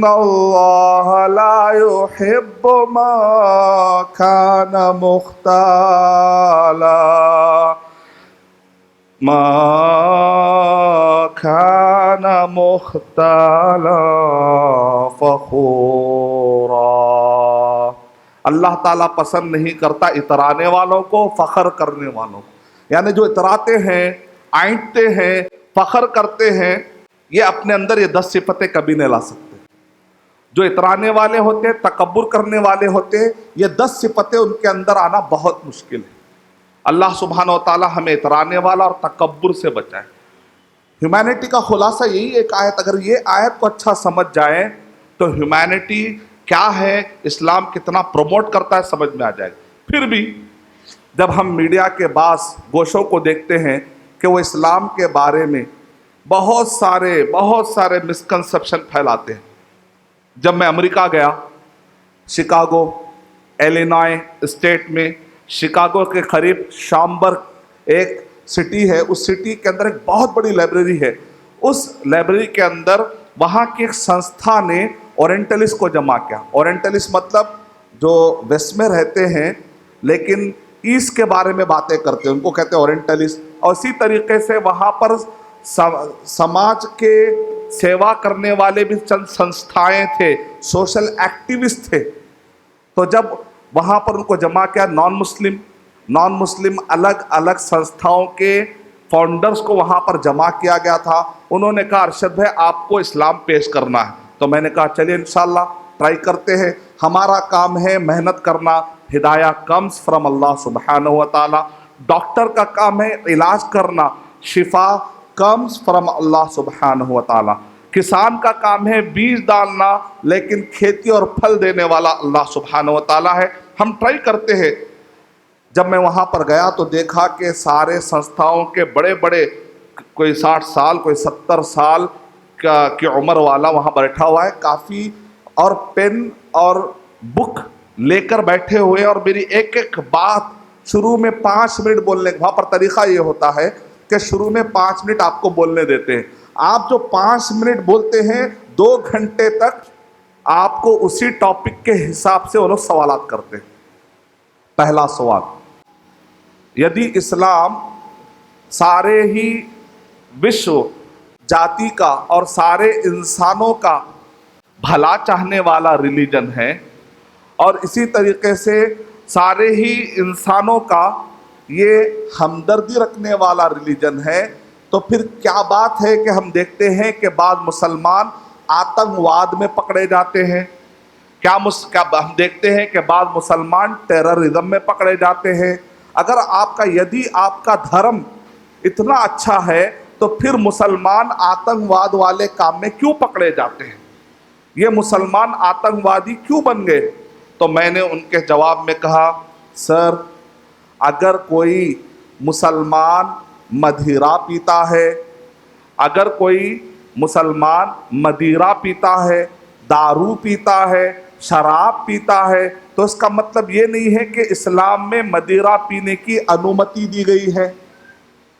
اللَّهَ لَا يُحِبُّ مَا كَانَ مُخْتَالًا فَخُورًا. اللہ تعالیٰ پسند نہیں کرتا اترانے والوں کو, فخر کرنے والوں کو. یعنی جو اتراتے ہیں, آئنٹتے ہیں, فخر کرتے ہیں, یہ اپنے اندر یہ 10 صفتیں کبھی نہیں لا سکتے. جو اترانے والے ہوتے, تکبر کرنے والے ہوتے, یہ 10 صفتیں ان کے اندر آنا بہت مشکل ہے. اللہ سبحانہ و تعالیٰ ہمیں اترانے والا اور تکبر سے بچائے. ہیومینٹی کا خلاصہ یہی ایک آیت, اگر یہ آیت کو اچھا سمجھ جائیں تو ہیومینٹی کیا ہے, اسلام کتنا پروموٹ کرتا ہے سمجھ میں آ جائے گا. پھر بھی جب ہم میڈیا کے بعض گوشوں کو دیکھتے ہیں کہ وہ اسلام کے بارے میں بہت سارے مسکنسپشن پھیلاتے ہیں. جب میں امریکہ گیا, شکاگو ایلینوائے اسٹیٹ میں, شکاگو کے قریب شامبرگ ایک سٹی ہے, اس سٹی کے اندر ایک بہت بڑی لائبریری ہے. اس لائبریری کے اندر وہاں کی ایک سنستھا نے اورینٹلسٹ کو جمع کیا. اورینٹلسٹ مطلب جو ویسٹ میں رہتے ہیں لیکن ایسٹ کے بارے میں باتیں کرتے ہیں, ان کو کہتے ہیں اورینٹلسٹ. اور اسی طریقے سے وہاں پر سماج کے سیوا کرنے والے بھی چند سنستھائیں تھے, سوشل ایکٹیوسٹ تھے. تو جب وہاں پر ان کو جمع کیا, نان مسلم الگ الگ سنستھاؤں کے فاؤنڈرز کو وہاں پر جمع کیا گیا تھا. انہوں نے کہا ارشد بھائی آپ کو اسلام پیش کرنا ہے. تو میں نے کہا چلیے انشاءاللہ ٹرائی کرتے ہیں. ہمارا کام ہے محنت کرنا. ہدایہ کمز فرام اللہ سبحانہ و تعالی. ڈاکٹر کا کام ہے علاج کرنا. شفا کمز فرام اللہ سبحانہ و تعالی. کسان کا کام ہے بیج ڈالنا، لیکن کھیتی اور پھل دینے والا اللہ سبحانہ و تعالیٰ ہے۔ ہم ٹرائی کرتے ہیں۔ جب میں وہاں پر گیا تو دیکھا کہ سارے سنستھاؤں کے بڑے بڑے، کوئی 60 سال کوئی 70 سال کی عمر والا وہاں بیٹھا ہوا ہے، کافی اور پین اور بک لے کر بیٹھے ہوئے، اور میری ایک ایک بات شروع میں 5 منٹ بولنے، وہاں پر طریقہ یہ ہوتا ہے کہ شروع میں 5 منٹ آپ کو بولنے دیتے ہیں۔ آپ جو 5 منٹ بولتے ہیں 2 گھنٹے تک آپ کو اسی ٹاپک کے حساب سے وہ لوگ سوالات کرتے ہیں۔ پہلا سوال، یدی اسلام سارے ہی وشو جاتی کا اور سارے انسانوں کا بھلا چاہنے والا ریلیجن ہے، اور اسی طریقے سے سارے ہی انسانوں کا یہ ہمدردی رکھنے والا ریلیجن ہے، تو پھر کیا بات ہے کہ ہم دیکھتے ہیں کہ بعض مسلمان آتنکواد میں پکڑے جاتے ہیں؟ کیا ہم دیکھتے ہیں کہ بعض مسلمان ٹیررزم میں پکڑے جاتے ہیں؟ اگر یدی آپ کا دھرم اتنا اچھا ہے تو پھر مسلمان آتنکواد والے کام میں کیوں پکڑے جاتے ہیں؟ یہ مسلمان آتنکوادی کیوں بن گئے؟ تو میں نے ان کے جواب میں کہا، سر، اگر کوئی مسلمان مدھیرا پیتا ہے، اگر کوئی مسلمان مدیرہ پیتا ہے، دارو پیتا ہے، شراب پیتا ہے، تو اس کا مطلب یہ نہیں ہے کہ اسلام میں مدیرہ پینے کی انومتی دی گئی ہے۔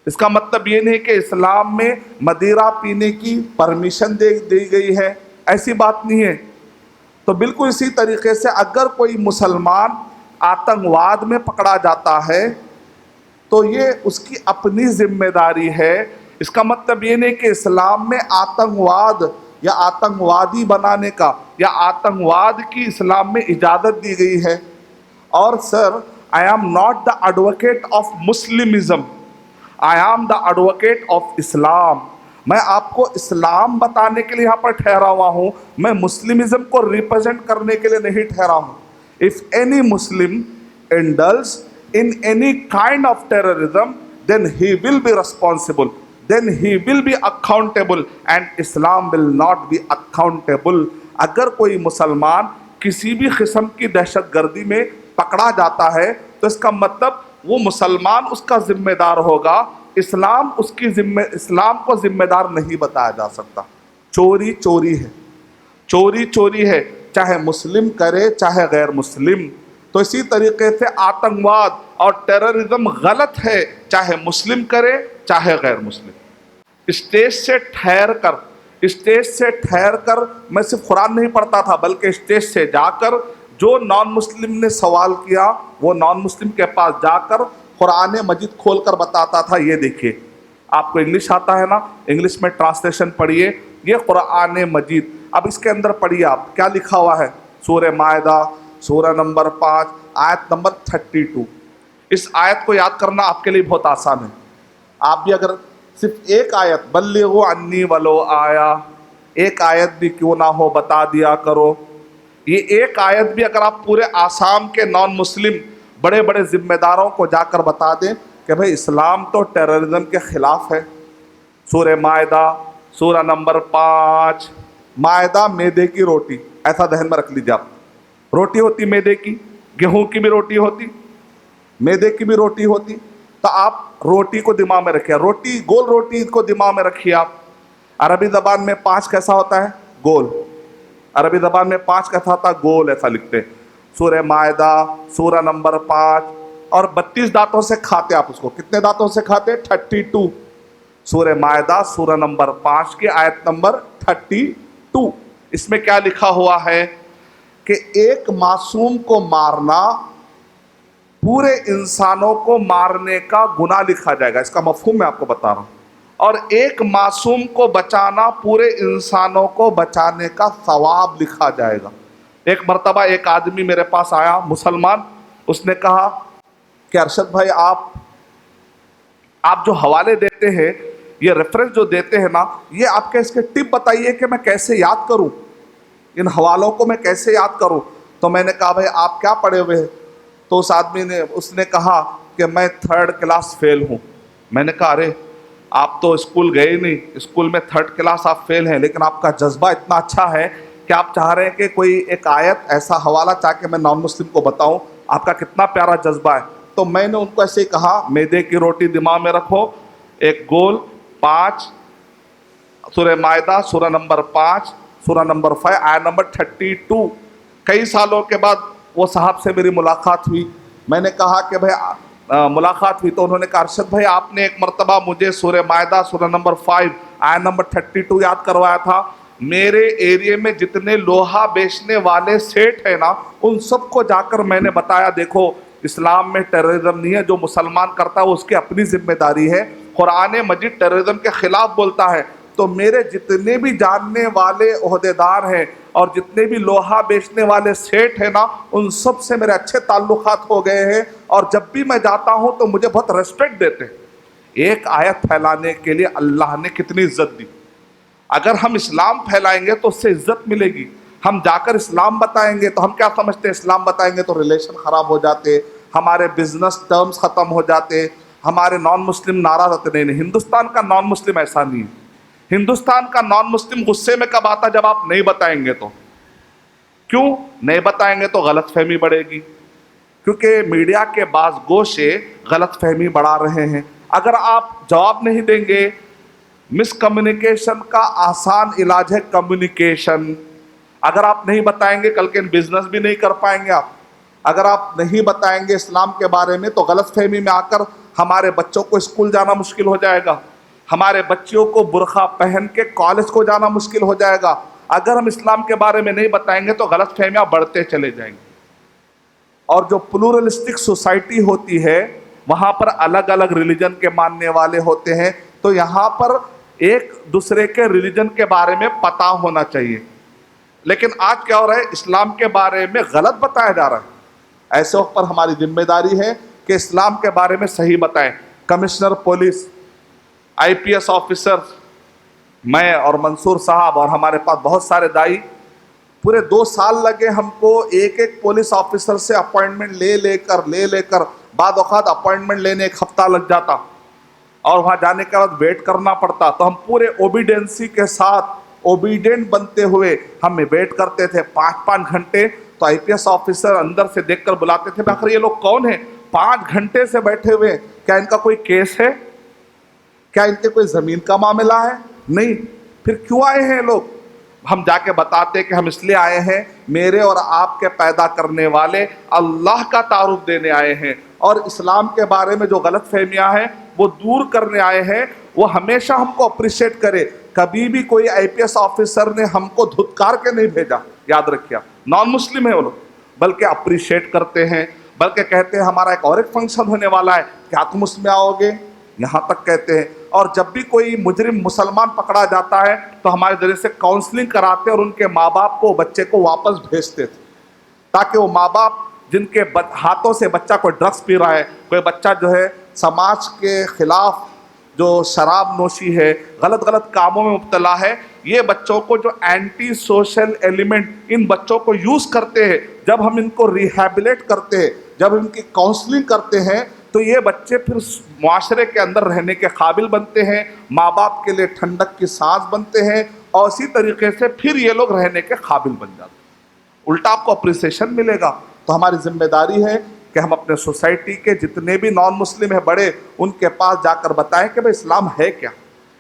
اس کا مطلب یہ نہیں کہ اسلام میں مدیرہ پینے کی پرمیشن دی گئی ہے، ایسی بات نہیں ہے۔ تو بالکل اسی طریقے سے اگر کوئی مسلمان آتنکواد میں پکڑا جاتا ہے تو یہ اس کی اپنی ذمہ داری ہے۔ اس کا مطلب یہ نہیں کہ اسلام میں آتنکواد یا آتنکوادی بنانے کا یا آتنکواد کی اسلام میں اجازت دی گئی ہے۔ اور سر، I am not the advocate of Muslimism, I am the advocate of Islam۔ میں آپ کو اسلام بتانے کے لیے یہاں پر ٹھہرا ہوا ہوں، میں مسلمزم کو ریپرزینٹ کرنے کے لیے نہیں ٹھہرا ہوں۔ If any Muslim indulges in any kind of terrorism, then he will be responsible, then he will be accountable, and Islam will not be accountable۔ اگر کوئی مسلمان کسی بھی قسم کی دہشت گردی میں پکڑا جاتا ہے تو اس کا مطلب وہ مسلمان اس کا ذمہ دار ہوگا، اسلام کو ذمہ دار نہیں بتایا جا سکتا۔ چوری چوری ہے، چوری چوری ہے، چاہے مسلم کرے چاہے غیر مسلم۔ تو اسی طریقے سے آتنکواد اور ٹیررزم غلط ہے، چاہے مسلم کرے چاہے غیر مسلم۔ اسٹیج سے ٹھہر کر میں صرف قرآن نہیں پڑھتا تھا، بلکہ اسٹیج سے جا کر جو نان مسلم نے سوال کیا وہ نان مسلم کے پاس جا کر قرآن مجید کھول کر بتاتا تھا، یہ دیکھیے، آپ کو انگلش آتا ہے نا، انگلش میں ٹرانسلیشن پڑھیے، یہ قرآن مجید، اب اس کے اندر پڑھیے آپ کیا لکھا ہوا ہے۔ سورہ مائدہ سورہ نمبر 5 آیت نمبر 32۔ اس آیت کو یاد کرنا آپ کے لیے بہت آسان ہے۔ آپ بھی اگر صرف ایک آیت، بلغوا عنی ولو آیا، ایک آیت بھی کیوں نہ ہو بتا دیا کرو، یہ ایک آیت بھی اگر آپ پورے آسام کے نان مسلم بڑے بڑے ذمہ داروں کو جا کر بتا دیں کہ بھئی اسلام تو ٹیررزم کے خلاف ہے۔ سورہ مائدہ سورہ نمبر 5، مائدہ میدے کی روٹی، ایسا ذہن میں رکھ لیجیے آپ، روٹی ہوتی میدے کی، گیہوں کی بھی روٹی ہوتی، میدے کی بھی روٹی ہوتی، تو آپ روٹی کو دماغ میں رکھیے، روٹی گول روٹی کو دماغ میں رکھیے آپ۔ عربی زبان میں 5 کیسا ہوتا ہے؟ گول۔ عربی زبان میں 5 کیسا ہوتا ہے؟ گول، ایسا لکھتے ہیں۔ سورہ مائدہ سورہ نمبر 5، اور 32 دانتوں سے کھاتے آپ اس کو، کتنے دانتوں سے کھاتے؟ 32۔ سورہ مائدہ سورہ نمبر 5 کی آیت نمبر 32، اس میں کیا لکھا ہوا ہے کہ ایک معصوم کو مارنا پورے انسانوں کو مارنے کا گناہ لکھا جائے گا۔ اس کا مفہوم میں آپ کو بتا رہا ہوں۔ اور ایک معصوم کو بچانا پورے انسانوں کو بچانے کا ثواب لکھا جائے گا۔ ایک مرتبہ ایک آدمی میرے پاس آیا، مسلمان، اس نے کہا کہ ارشد بھائی آپ جو حوالے دیتے ہیں، یہ ریفرنس جو دیتے ہیں نا، یہ آپ کے اس کے ٹپ بتائیے کہ میں کیسے یاد کروں، ان حوالوں کو میں کیسے یاد کروں۔ تو میں نے کہا بھائی آپ کیا پڑھے ہوئے ہیں؟ تو اس نے کہا کہ میں 3rd کلاس فیل ہوں۔ میں نے کہا ارے آپ تو اسکول گئے نہیں, اسکول میں 3rd کلاس آپ فیل ہیں, لیکن آپ کا جذبہ اتنا اچھا ہے کہ آپ چاہ رہے ہیں کہ کوئی ایک آیت ایسا حوالہ چاہ کے میں نان مسلم کو بتاؤں. آپ کا کتنا پیارا جذبہ ہے. تو میں نے ان کو ایسے ہی کہا, میدے کی روٹی دماغ میں رکھو, ایک گول 5, سورہ مائدہ سورہ نمبر 5, سورہ نمبر 5, آیت نمبر 32. کئی سالوں کے بعد وہ صاحب سے میری ملاقات ہوئی. میں نے کہا کہ بھائی ملاقات ہوئی, تو انہوں نے کہا ارشد بھائی آپ نے ایک مرتبہ مجھے سورہ مائدہ سورہ نمبر 5 آیت نمبر 32 یاد کروایا تھا. میرے ایریے میں جتنے لوہا بیچنے والے سیٹ ہیں نا, ان سب کو جا کر میں نے بتایا دیکھو اسلام میں ٹیررزم نہیں ہے, جو مسلمان کرتا ہے وہ اس کی اپنی ذمہ داری ہے. قرآن مجید ٹیررزم کے خلاف بولتا ہے. تو میرے جتنے بھی جاننے والے عہدیدار ہیں اور جتنے بھی لوہا بیچنے والے سیٹ ہیں نا, ان سب سے میرے اچھے تعلقات ہو گئے ہیں, اور جب بھی میں جاتا ہوں تو مجھے بہت ریسپیکٹ دیتے ہیں. ایک آیت پھیلانے کے لیے اللہ نے کتنی عزت دی. اگر ہم اسلام پھیلائیں گے تو اس سے عزت ملے گی. ہم جا کر اسلام بتائیں گے تو ہم کیا سمجھتے ہیں, اسلام بتائیں گے تو ریلیشن خراب ہو جاتے, ہمارے بزنس ٹرمز ختم ہو جاتے, ہمارے نان مسلم ناراض ہوتے. نہیں, ہندوستان کا نان مسلم ایسا نہیں ہے. ہندوستان کا نان مسلم غصے میں کب آتا, جب آپ نہیں بتائیں گے تو. کیوں نہیں بتائیں گے؟ تو غلط فہمی بڑھے گی, کیونکہ میڈیا کے بعض گوشے غلط فہمی بڑھا رہے ہیں. اگر آپ جواب نہیں دیں گے, مس کمیونیکیشن کا آسان علاج ہے کمیونیکیشن. اگر آپ نہیں بتائیں گے, کل کے بزنس بھی نہیں کر پائیں گے آپ. اگر آپ نہیں بتائیں گے اسلام کے بارے میں, تو غلط فہمی میں آ کر ہمارے بچوں کو اسکول جانا مشکل ہو جائے گا, ہمارے بچوں کو برقع پہن کے کالج کو جانا مشکل ہو جائے گا. اگر ہم اسلام کے بارے میں نہیں بتائیں گے تو غلط فہمیاں بڑھتے چلے جائیں گے. اور جو پلورلسٹک سوسائٹی ہوتی ہے, وہاں پر الگ الگ ریلیجن کے ماننے والے ہوتے ہیں, تو یہاں پر ایک دوسرے کے ریلیجن کے بارے میں پتہ ہونا چاہیے. لیکن آج کیا ہو رہا ہے, اسلام کے بارے میں غلط بتایا جا رہا ہے. ایسے وقت پر ہماری ذمہ داری ہے کہ اسلام کے بارے میں صحیح بتائیں. کمشنر پولیس, IPS آفیسر, میں اور منصور صاحب اور ہمارے پاس بہت سارے دائی, پورے 2 سال لگے ہم کو ایک ایک پولیس آفیسر سے اپوائنٹمنٹ لے کر بعد اوقات اپوائنٹمنٹ لینے 1 ہفتہ لگ جاتا, اور وہاں جانے کے بعد ویٹ کرنا پڑتا. تو ہم پورے اوبیڈینسی کے ساتھ, اوبیڈینٹ بنتے ہوئے ہم ویٹ کرتے تھے 5 گھنٹے. تو IPS آفیسر اندر سے دیکھ کر بلاتے تھے, آخر یہ لوگ کون ہیں 5 گھنٹے سے بیٹھے ہوئے, کیا ان کا کوئی کیس ہے, کیا ان کے کوئی زمین کا معاملہ ہے؟ نہیں, پھر کیوں آئے ہیں لوگ؟ ہم جا کے بتاتے کہ ہم اس لیے آئے ہیں, میرے اور آپ کے پیدا کرنے والے اللہ کا تعارف دینے آئے ہیں, اور اسلام کے بارے میں جو غلط فہمیاں ہیں وہ دور کرنے آئے ہیں. وہ ہمیشہ ہم کو اپریشیٹ کرے. کبھی بھی کوئی IPS آفیسر نے ہم کو دھتکار کے نہیں بھیجا, یاد رکھیے. نان مسلم ہے وہ لوگ, بلکہ اپریشیٹ کرتے ہیں, بلکہ کہتے ہیں ہمارا ایک اور ایک فنکشن ہونے والا ہے, کیا تم اس میں آؤ گے, یہاں تک کہتے ہیں. اور جب بھی کوئی مجرم مسلمان پکڑا جاتا ہے تو ہمارے ذریعے سے کاؤنسلنگ کراتے اور ان کے ماں باپ کو بچے کو واپس بھیجتے تھے, تاکہ وہ ماں باپ جن کے ہاتھوں سے بچہ کوئی ڈرگس پی رہا ہے, کوئی بچہ جو ہے سماج کے خلاف جو شراب نوشی ہے, غلط کاموں میں مبتلا ہے, یہ بچوں کو جو اینٹی سوشل ایلیمنٹ ان بچوں کو یوز کرتے ہیں, جب ہم ان کو ریہیبلیٹ کرتے ہیں, جب ان کی کاؤنسلنگ کرتے ہیں, تو یہ بچے پھر معاشرے کے اندر رہنے کے قابل بنتے ہیں, ماں باپ کے لیے ٹھنڈک کی سانس بنتے ہیں, اور اسی طریقے سے پھر یہ لوگ رہنے کے قابل بن جاتے ہیں. الٹا آپ کو اپریسیشن ملے گا. تو ہماری ذمہ داری ہے کہ ہم اپنے سوسائٹی کے جتنے بھی نان مسلم ہیں بڑے, ان کے پاس جا کر بتائیں کہ بھئی اسلام ہے کیا,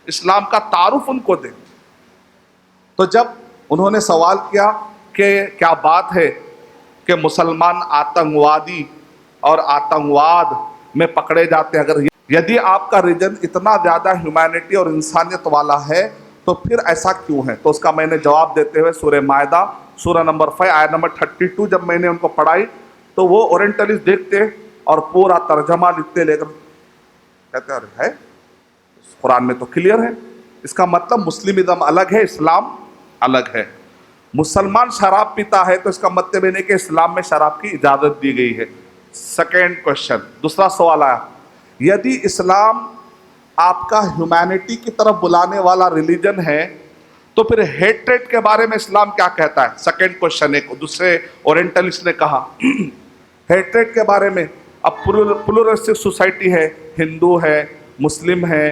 اسلام کا تعارف ان کو دیں. تو جب انہوں نے سوال کیا کہ کیا بات ہے کہ مسلمان آتنکوادی اور آتنکواد میں پکڑے جاتے ہیں, اگر یدی آپ کا ریجن اتنا زیادہ ہیومینٹی اور انسانیت والا ہے تو پھر ایسا کیوں ہے؟ تو اس کا میں نے جواب دیتے ہوئے سورہ مائدہ سورہ نمبر 5 آیت نمبر 32 جب میں نے ان کو پڑھائی, تو وہ اورینٹلسٹ دیکھتے اور پورا ترجمہ لکھتے, لے کر کہتے ہے قرآن میں تو کلیئر ہے, اس کا مطلب مسلمزم الگ ہے, اسلام الگ ہے. مسلمان شراب پیتا ہے تو اس کا مطلب یہ نہیں کہ اسلام میں شراب کی اجازت دی گئی ہے. سیکنڈ کوشچن, دوسرا سوال آیا, یدی اسلام آپ کا ہیومینٹی کی طرف بلانے والا ریلیجن ہے تو پھر ہیٹریٹ کے بارے میں اسلام کیا کہتا ہے؟ سیکنڈ کوشچن ایک دوسرے اورینٹلسٹ نے کہا ہیٹریٹ کے بارے میں. اب پلورلسٹک سوسائٹی ہے, ہندو ہے, مسلم ہے,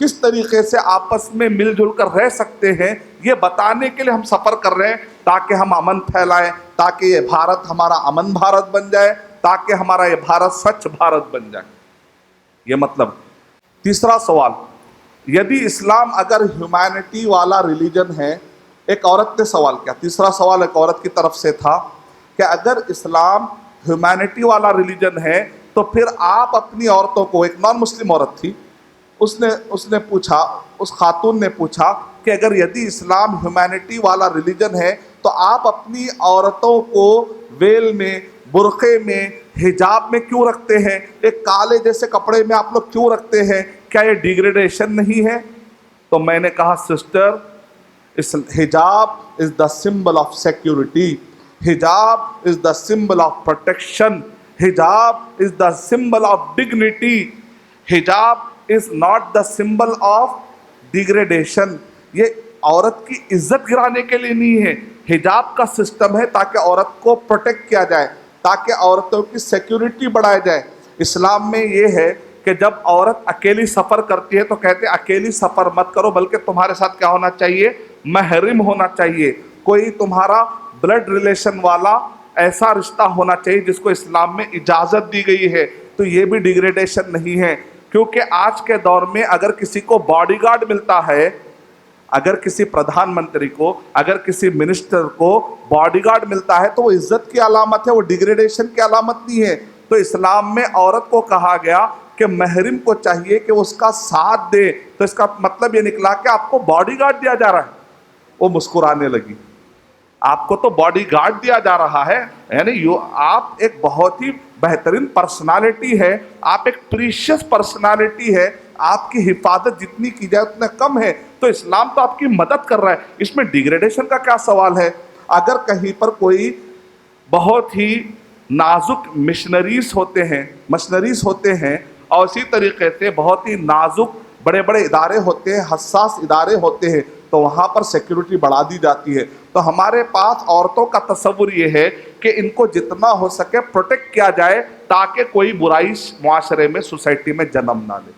کس طریقے سے آپس میں مل جل کر رہ سکتے ہیں، یہ بتانے کے لیے ہم سفر کر رہے ہیں، تاکہ ہم امن پھیلائیں، تاکہ یہ بھارت ہمارا امن بھارت بن جائے، تاکہ ہمارا یہ بھارت سچ بھارت بن جائے۔ یہ مطلب۔ تیسرا سوال، یدی اسلام اگر ہیومینٹی والا ریلیجن ہے، ایک عورت نے سوال کیا، تیسرا سوال ایک عورت کی طرف سے تھا کہ اگر اسلام ہیومینٹی والا ریلیجن ہے تو پھر آپ اپنی عورتوں کو، ایک نان مسلم عورت تھی، اس نے پوچھا، اس خاتون نے پوچھا کہ اگر یدی اسلام ہیومینٹی والا ریلیجن ہے تو آپ اپنی عورتوں کو ویل میں، برقعے میں، حجاب میں کیوں رکھتے ہیں؟ ایک کالے جیسے کپڑے میں آپ لوگ کیوں رکھتے ہیں؟ کیا یہ ڈیگریڈیشن نہیں ہے؟ تو میں نے کہا سسٹر، حجاب از دا سمبل آف سیکورٹی، حجاب از دا سمبل آف پروٹیکشن، حجاب از دا سمبل آف ڈگنیٹی، حجاب is not the symbol of degradation. یہ عورت کی عزت گرانے کے لیے نہیں ہے، حجاب کا سسٹم ہے تاکہ عورت کو پروٹیکٹ کیا جائے، تاکہ عورتوں کی سیکیورٹی بڑھایا جائے۔ اسلام میں یہ ہے کہ جب عورت اکیلی سفر کرتی ہے تو کہتے ہیں اکیلی سفر مت کرو، بلکہ تمہارے ساتھ کیا ہونا چاہیے؟ محرم ہونا چاہیے، کوئی تمہارا بلڈ ریلیشن والا ایسا رشتہ ہونا چاہیے جس کو اسلام میں اجازت دی گئی ہے۔ تو یہ بھی ڈیگریڈیشن نہیں ہے، کیونکہ آج کے دور میں اگر کسی کو باڈی گارڈ ملتا ہے، اگر کسی پردھان منتری کو، اگر کسی منسٹر کو باڈی گارڈ ملتا ہے تو وہ عزت کی علامت ہے، وہ ڈیگریڈیشن کی علامت نہیں ہے۔ تو اسلام میں عورت کو کہا گیا کہ محرم کو چاہیے کہ وہ اس کا ساتھ دے، تو اس کا مطلب یہ نکلا کہ آپ کو باڈی گارڈ دیا جا رہا ہے۔ وہ مسکرانے لگی، آپ کو تو باڈی گارڈ دیا جا رہا ہے، یعنی آپ ایک بہت ہی بہترین پرسنالٹی ہے، آپ ایک پریشیس پرسنالٹی ہے، آپ کی حفاظت جتنی کی جائے اتنا کم ہے، تو اسلام تو آپ کی مدد کر رہا ہے، اس میں ڈیگریڈیشن کا کیا سوال ہے؟ اگر کہیں پر کوئی بہت ہی نازک مشنریز ہوتے ہیں اور اسی طریقے سے بہت ہی نازک بڑے بڑے ادارے ہوتے ہیں، حساس ادارے ہوتے ہیں، تو وہاں پر سیکیورٹی بڑھا دی جاتی ہے۔ تو ہمارے پاس عورتوں کا تصور یہ ہے کہ ان کو جتنا ہو سکے پروٹیکٹ کیا جائے تاکہ کوئی برائی معاشرے میں، سوسائٹی میں جنم نہ لے۔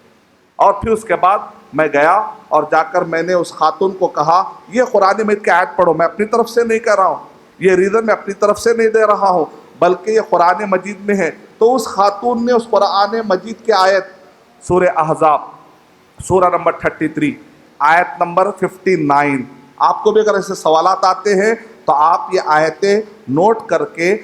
اور پھر اس کے بعد میں گیا اور جا کر میں نے اس خاتون کو کہا یہ قرآن مجید کی آیت پڑھو، میں اپنی طرف سے نہیں کہہ رہا ہوں، یہ ریزن میں اپنی طرف سے نہیں دے رہا ہوں، بلکہ یہ قرآن مجید میں ہے۔ تو اس خاتون نے اس قرآن مجید کی آیت، سورہ احزاب، سورہ نمبر 33، آیت نمبر 59، آپ کو بھی اگر ایسے سوالات آتے ہیں تو آپ یہ آیتیں نوٹ کر کے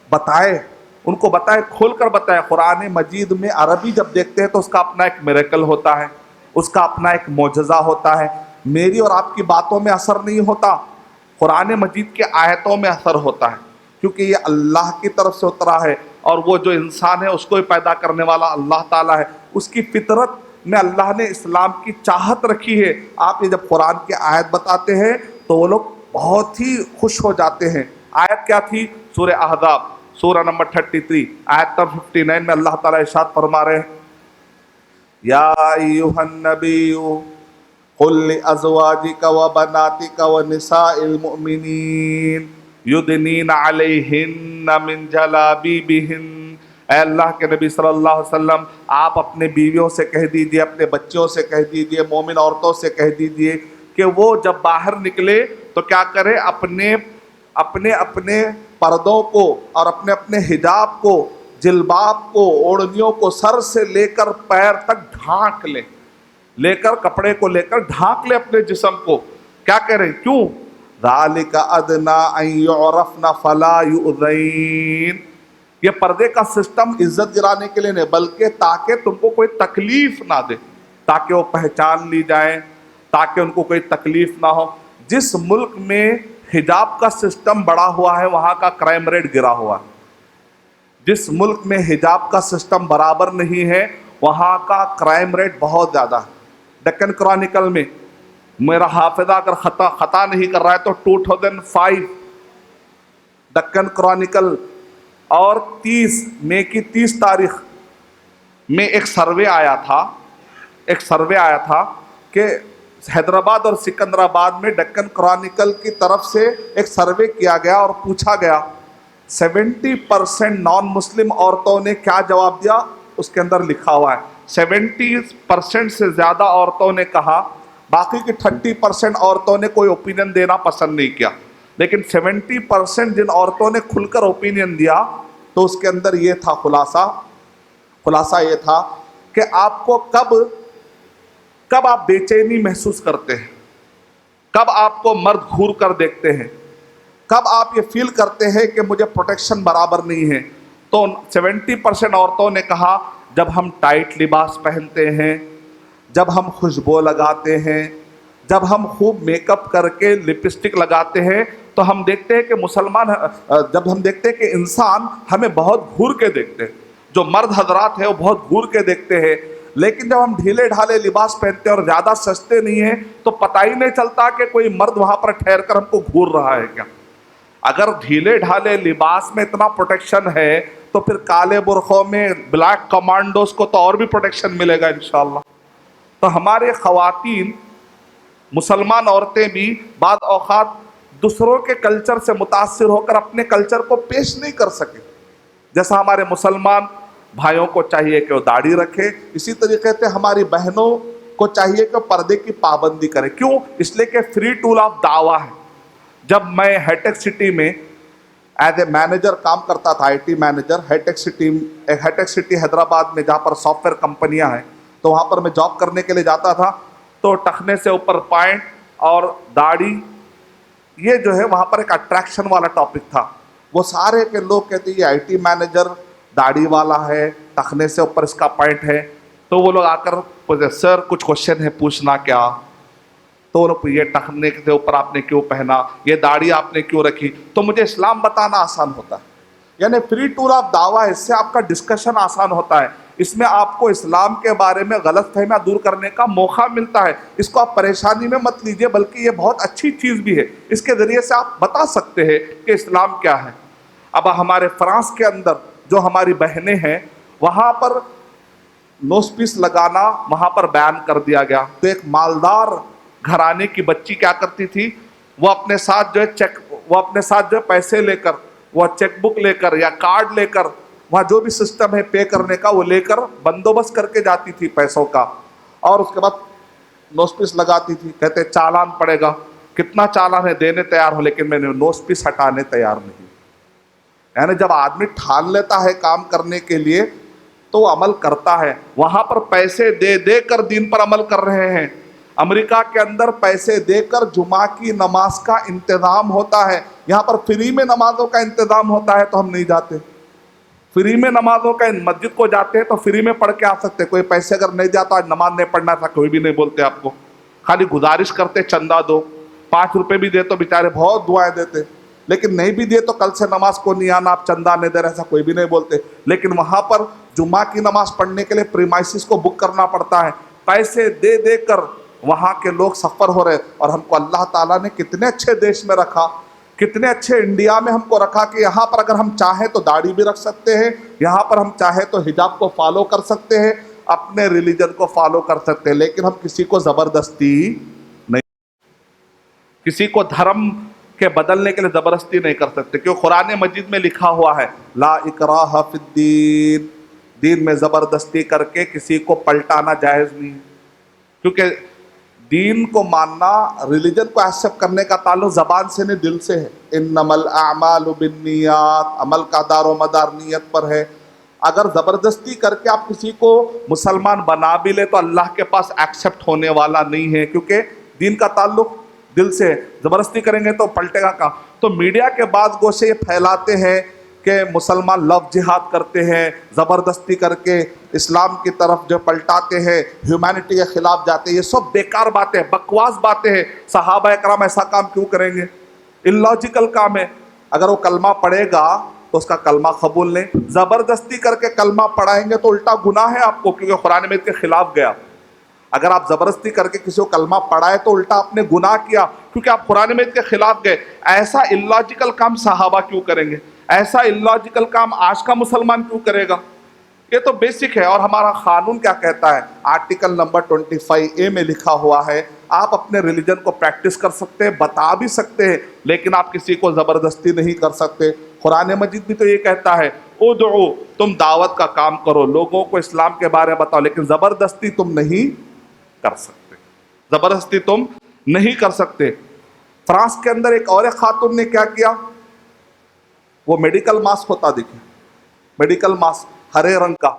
بتائیں، ان کو بتائیں، کھول کر بتائیں۔ قرآن مجید میں عربی جب دیکھتے ہیں تو اس کا اپنا ایک میریکل ہوتا ہے، اس کا اپنا ایک معجزہ ہوتا ہے۔ میری اور آپ کی باتوں میں اثر نہیں ہوتا، قرآن مجید کی آیتوں میں اثر ہوتا ہے، کیونکہ یہ اللہ کی طرف سے اترا ہے، اور وہ جو انسان ہے اس کو پیدا کرنے والا اللہ تعالیٰ ہے۔ اس کی فطرت میں اللہ نے اسلام کی چاہت رکھی ہے۔ آپ یہ جب قرآن کی آیت بتاتے ہیں تو وہ لوگ بہت ہی خوش ہو جاتے ہیں۔ آیت کیا تھی؟ سورہ احزاب، سورہ نمبر 33، آیت نمبر 59 میں اللہ تعالیٰ ارشاد فرما رہے ہیں، یا ایھا النبی قل لازواجک وبناتک ونساء المؤمنین یدنین علیہن من جلابیبہن۔ اے اللہ کے نبی صلی اللہ علیہ وسلم، آپ اپنے بیویوں سے کہہ دیجئے، اپنے بچوں سے کہہ دیجئے، مومن عورتوں سے کہہ دیجئے کہ وہ جب باہر نکلے تو کیا کرے؟ اپنے پردوں کو اور اپنے حجاب کو، جلباب کو، اوڑھنیوں کو سر سے لے کر پیر تک ڈھانک لے کر کپڑے کو لے کر ڈھانک لے اپنے جسم کو۔ کیا کریں؟ کیوں؟ ذَلِكَ أَدْنَىٰ أَن يُعْرَفْنَ فَلَا يُؤْذَيْنَ۔ یہ پردے کا سسٹم عزت گرانے کے لیے نہیں، بلکہ تاکہ تم کو کوئی تکلیف نہ دے، تاکہ وہ پہچان لی جائیں، تاکہ ان کو کوئی تکلیف نہ ہو۔ جس ملک میں حجاب کا سسٹم بڑا ہوا ہے وہاں کا کرائم ریٹ گرا ہوا ہے۔ جس ملک میں حجاب کا سسٹم برابر نہیں ہے وہاں کا کرائم ریٹ بہت زیادہ ہے۔ ڈکن کرانیکل میں، میرا حافظہ اگر خطا نہیں کر رہا ہے تو 2005 ڈکن کرانیکل اور 30 مئی کی 30 تاریخ میں ایک سروے آیا تھا کہ حیدرآباد اور سکندرآباد میں ڈکن کرانیکل کی طرف سے ایک سروے کیا گیا اور پوچھا گیا 70% نان مسلم عورتوں نے کیا جواب دیا؟ اس کے اندر لکھا ہوا ہے 70% سے زیادہ عورتوں نے کہا، باقی کی 30% عورتوں نے کوئی اوپینین دینا پسند نہیں کیا، لیکن 70% جن عورتوں نے کھل کر اوپینین دیا تو اس کے اندر یہ تھا خلاصہ یہ تھا کہ آپ کو کب آپ بے چینی محسوس کرتے ہیں، کب آپ کو مرد گھور کر دیکھتے ہیں، کب آپ یہ فیل کرتے ہیں کہ مجھے پروٹیکشن برابر نہیں ہے، تو 70% عورتوں نے کہا جب ہم ٹائٹ لباس پہنتے ہیں، جب ہم خوشبو لگاتے ہیں، جب ہم خوب میک اپ کر کے لپسٹک لگاتے ہیں تو ہم دیکھتے ہیں کہ جب ہم دیکھتے ہیں کہ انسان ہمیں بہت گھور کے دیکھتے ہیں، جو مرد حضرات ہیں وہ بہت گھور کے دیکھتے ہیں، لیکن جب ہم ڈھیلے ڈھالے لباس پہنتے ہیں اور زیادہ سستے نہیں ہیں تو پتہ ہی نہیں چلتا کہ کوئی مرد وہاں پر ٹھہر کر ہم کو گھور رہا ہے کیا۔ اگر ڈھیلے ڈھالے لباس میں اتنا پروٹیکشن ہے تو پھر کالے برقعوں میں بلیک کمانڈوز کو تو اور بھی پروٹیکشن ملے گا انشاءاللہ۔ تو ہمارے خواتین، مسلمان عورتیں بھی بعض اوقات دوسروں کے کلچر سے متاثر ہو کر اپنے کلچر کو پیش نہیں کر سکے، جیسا ہمارے مسلمان بھائیوں کو چاہیے کہ وہ داڑھی رکھے، اسی طریقے سے ہماری بہنوں کو چاہیے کہ پردے کی پابندی کرے۔ کیوں؟ اس لیے کہ فری ٹول آف دعویٰ ہے۔ جب میں ہائی ٹیک سٹی میں ایز اے مینیجر کام کرتا تھا، I T manager, high tech city Hyderabad میں جہاں پر سافٹ ویئر کمپنیاں ہیں، تو وہاں پر میں جاب کرنے کے لیے جاتا تھا، تو ٹخنے سے اوپر پوائنٹ اور داڑھی، یہ جو ہے وہاں پر ایک اٹریکشن والا ٹاپک تھا۔ وہ سارے کے لوگ کہتے ہیں یہ آئی ٹی مینیجر داڑھی والا ہے، ٹخنے سے اوپر اس کا پوائنٹ ہے، تو وہ لوگ آ کر پوچھتے سر کچھ کوشچن ہے پوچھنا کیا؟ تو وہ لوگ یہ ٹخنے کے اوپر آپ نے کیوں پہنا، یہ داڑھی آپ نے کیوں رکھی؟ تو مجھے اسلام بتانا آسان ہوتا ہے، یعنی فری ٹول آف دعویٰ، اس سے آپ کا ڈسکشن آسان ہوتا ہے، اس میں آپ کو اسلام کے بارے میں غلط فہمیاں دور کرنے کا موقع ملتا ہے۔ اس کو آپ پریشانی میں مت لیجئے، بلکہ یہ بہت اچھی چیز بھی ہے، اس کے ذریعے سے آپ بتا سکتے ہیں کہ اسلام کیا ہے۔ اب ہمارے فرانس کے اندر جو ہماری بہنیں ہیں، وہاں پر نوز پیس لگانا وہاں پر بیان کر دیا گیا، تو ایک مالدار گھرانے کی بچی کیا کرتی تھی، وہ اپنے ساتھ جو ہے پیسے لے کر، وہ چیک بک لے کر یا کارڈ لے کر، وہاں جو بھی سسٹم ہے پے کرنے کا وہ لے کر بندوبست کر کے جاتی تھی پیسوں کا، اور اس کے بعد نوز پیس لگاتی تھی۔ کہتے چالان پڑے گا، کتنا چالان ہے دینے تیار ہو، لیکن میں نے نوز پیس ہٹانے تیار نہیں۔ یعنی جب آدمی ٹھان لیتا ہے کام کرنے کے لیے تو وہ عمل کرتا ہے۔ وہاں پر پیسے دے دے کر دین پر عمل کر رہے ہیں۔ امریکہ کے اندر پیسے دے کر جمعہ کی نماز کا انتظام ہوتا ہے، یہاں پر فری میں نمازوں کا انتظام ہوتا ہے تو ہم نہیں جاتے۔ فری میں نمازوں کا، مسجد کو جاتے ہیں تو فری میں پڑھ کے آ سکتے، کوئی پیسے اگر نہیں جاتا آج نماز نہیں پڑھنا تھا کوئی بھی نہیں بولتے آپ کو، خالی گزارش کرتے چندہ دو، 5 روپے بھی دے تو بیچارے بہت دعائیں دیتے، لیکن نہیں بھی دیے تو کل سے نماز کو نہیں آنا، آپ چندہ نہیں دے رہے، ایسا کوئی بھی نہیں بولتے۔ لیکن وہاں پر جمعہ کی نماز پڑھنے کے لیے پریمائسس کو بک کرنا پڑتا ہے، پیسے دے دے کر وہاں کے لوگ سفر ہو رہے، اور ہم کو اللہ تعالیٰ نے کتنے اچھے دیش میں رکھا، کتنے اچھے انڈیا میں ہم کو رکھا کہ یہاں پر اگر ہم چاہیں تو داڑھی بھی رکھ سکتے ہیں، یہاں پر ہم چاہیں تو حجاب کو فالو کر سکتے ہیں، اپنے ریلیجن کو فالو کر سکتے ہیں، لیکن ہم کسی کو زبردستی نہیں، کسی کو دھرم کے بدلنے کے لیے زبردستی نہیں کر سکتے، کیوں قرآن مجید میں لکھا ہوا ہے لا اکراہ فی الدین، دین میں زبردستی کر کے کسی کو پلٹانا جائز نہیں ہے، کیونکہ دین کو ماننا، ریلیجن کو ایکسیپٹ کرنے کا تعلق زبان سے نہیں دل سے ہے۔ انما الاعمال بالنیات، عمل کا دار و مدار نیت پر ہے۔ اگر زبردستی کر کے آپ کسی کو مسلمان بنا بھی لے تو اللہ کے پاس ایکسیپٹ ہونے والا نہیں ہے، کیونکہ دین کا تعلق دل سے ہے، زبردستی کریں گے تو پلٹے گا کہاں۔ تو میڈیا کے بعد گوشے یہ پھیلاتے ہیں کہ مسلمان لو جہاد کرتے ہیں، زبردستی کر کے اسلام کی طرف جو پلٹاتے ہیں، ہیومینٹی کے خلاف جاتے ہیں، یہ سب بیکار باتیں، بکواس باتیں ہیں۔ صحابہ اکرام ایسا کام کیوں کریں گے؟ اللاجیکل کام ہے۔ اگر وہ کلمہ پڑھے گا تو اس کا کلمہ قبول لیں، زبردستی کر کے کلمہ پڑھائیں گے تو الٹا گناہ ہے آپ کو، کیونکہ قرآن میں اس کے خلاف گیا۔ اگر آپ زبردستی کر کے کسی کو کلمہ پڑھائے تو الٹا آپ نے گناہ کیا، کیونکہ آپ قرآن میں اس کے خلاف گئے۔ ایسا اللاجیکل کام صحابہ کیوں کریں گے؟ ایسا اللاجیکل کام آج کا مسلمان کیوں کرے گا؟ یہ تو بیسک ہے۔ اور ہمارا قانون کیا کہتا ہے؟ آرٹیکل نمبر 25A میں لکھا ہوا ہے آپ اپنے ریلیجن کو پریکٹس کر سکتے ہیں، بتا بھی سکتے ہیں، لیکن آپ کسی کو زبردستی نہیں کر سکتے۔ قرآن مجید بھی تو یہ کہتا ہے ادعو، تم دعوت کا کام کرو، لوگوں کو اسلام کے بارے میں بتاؤ، لیکن زبردستی تم نہیں کر سکتے، زبردستی تم نہیں کر سکتے۔ فرانس کے اندر ایک اور خاتون نے کیا کیا، وہ میڈیکل ماسک ہوتا دیکھیں، میڈیکل ماسک ہرے رنگ کا،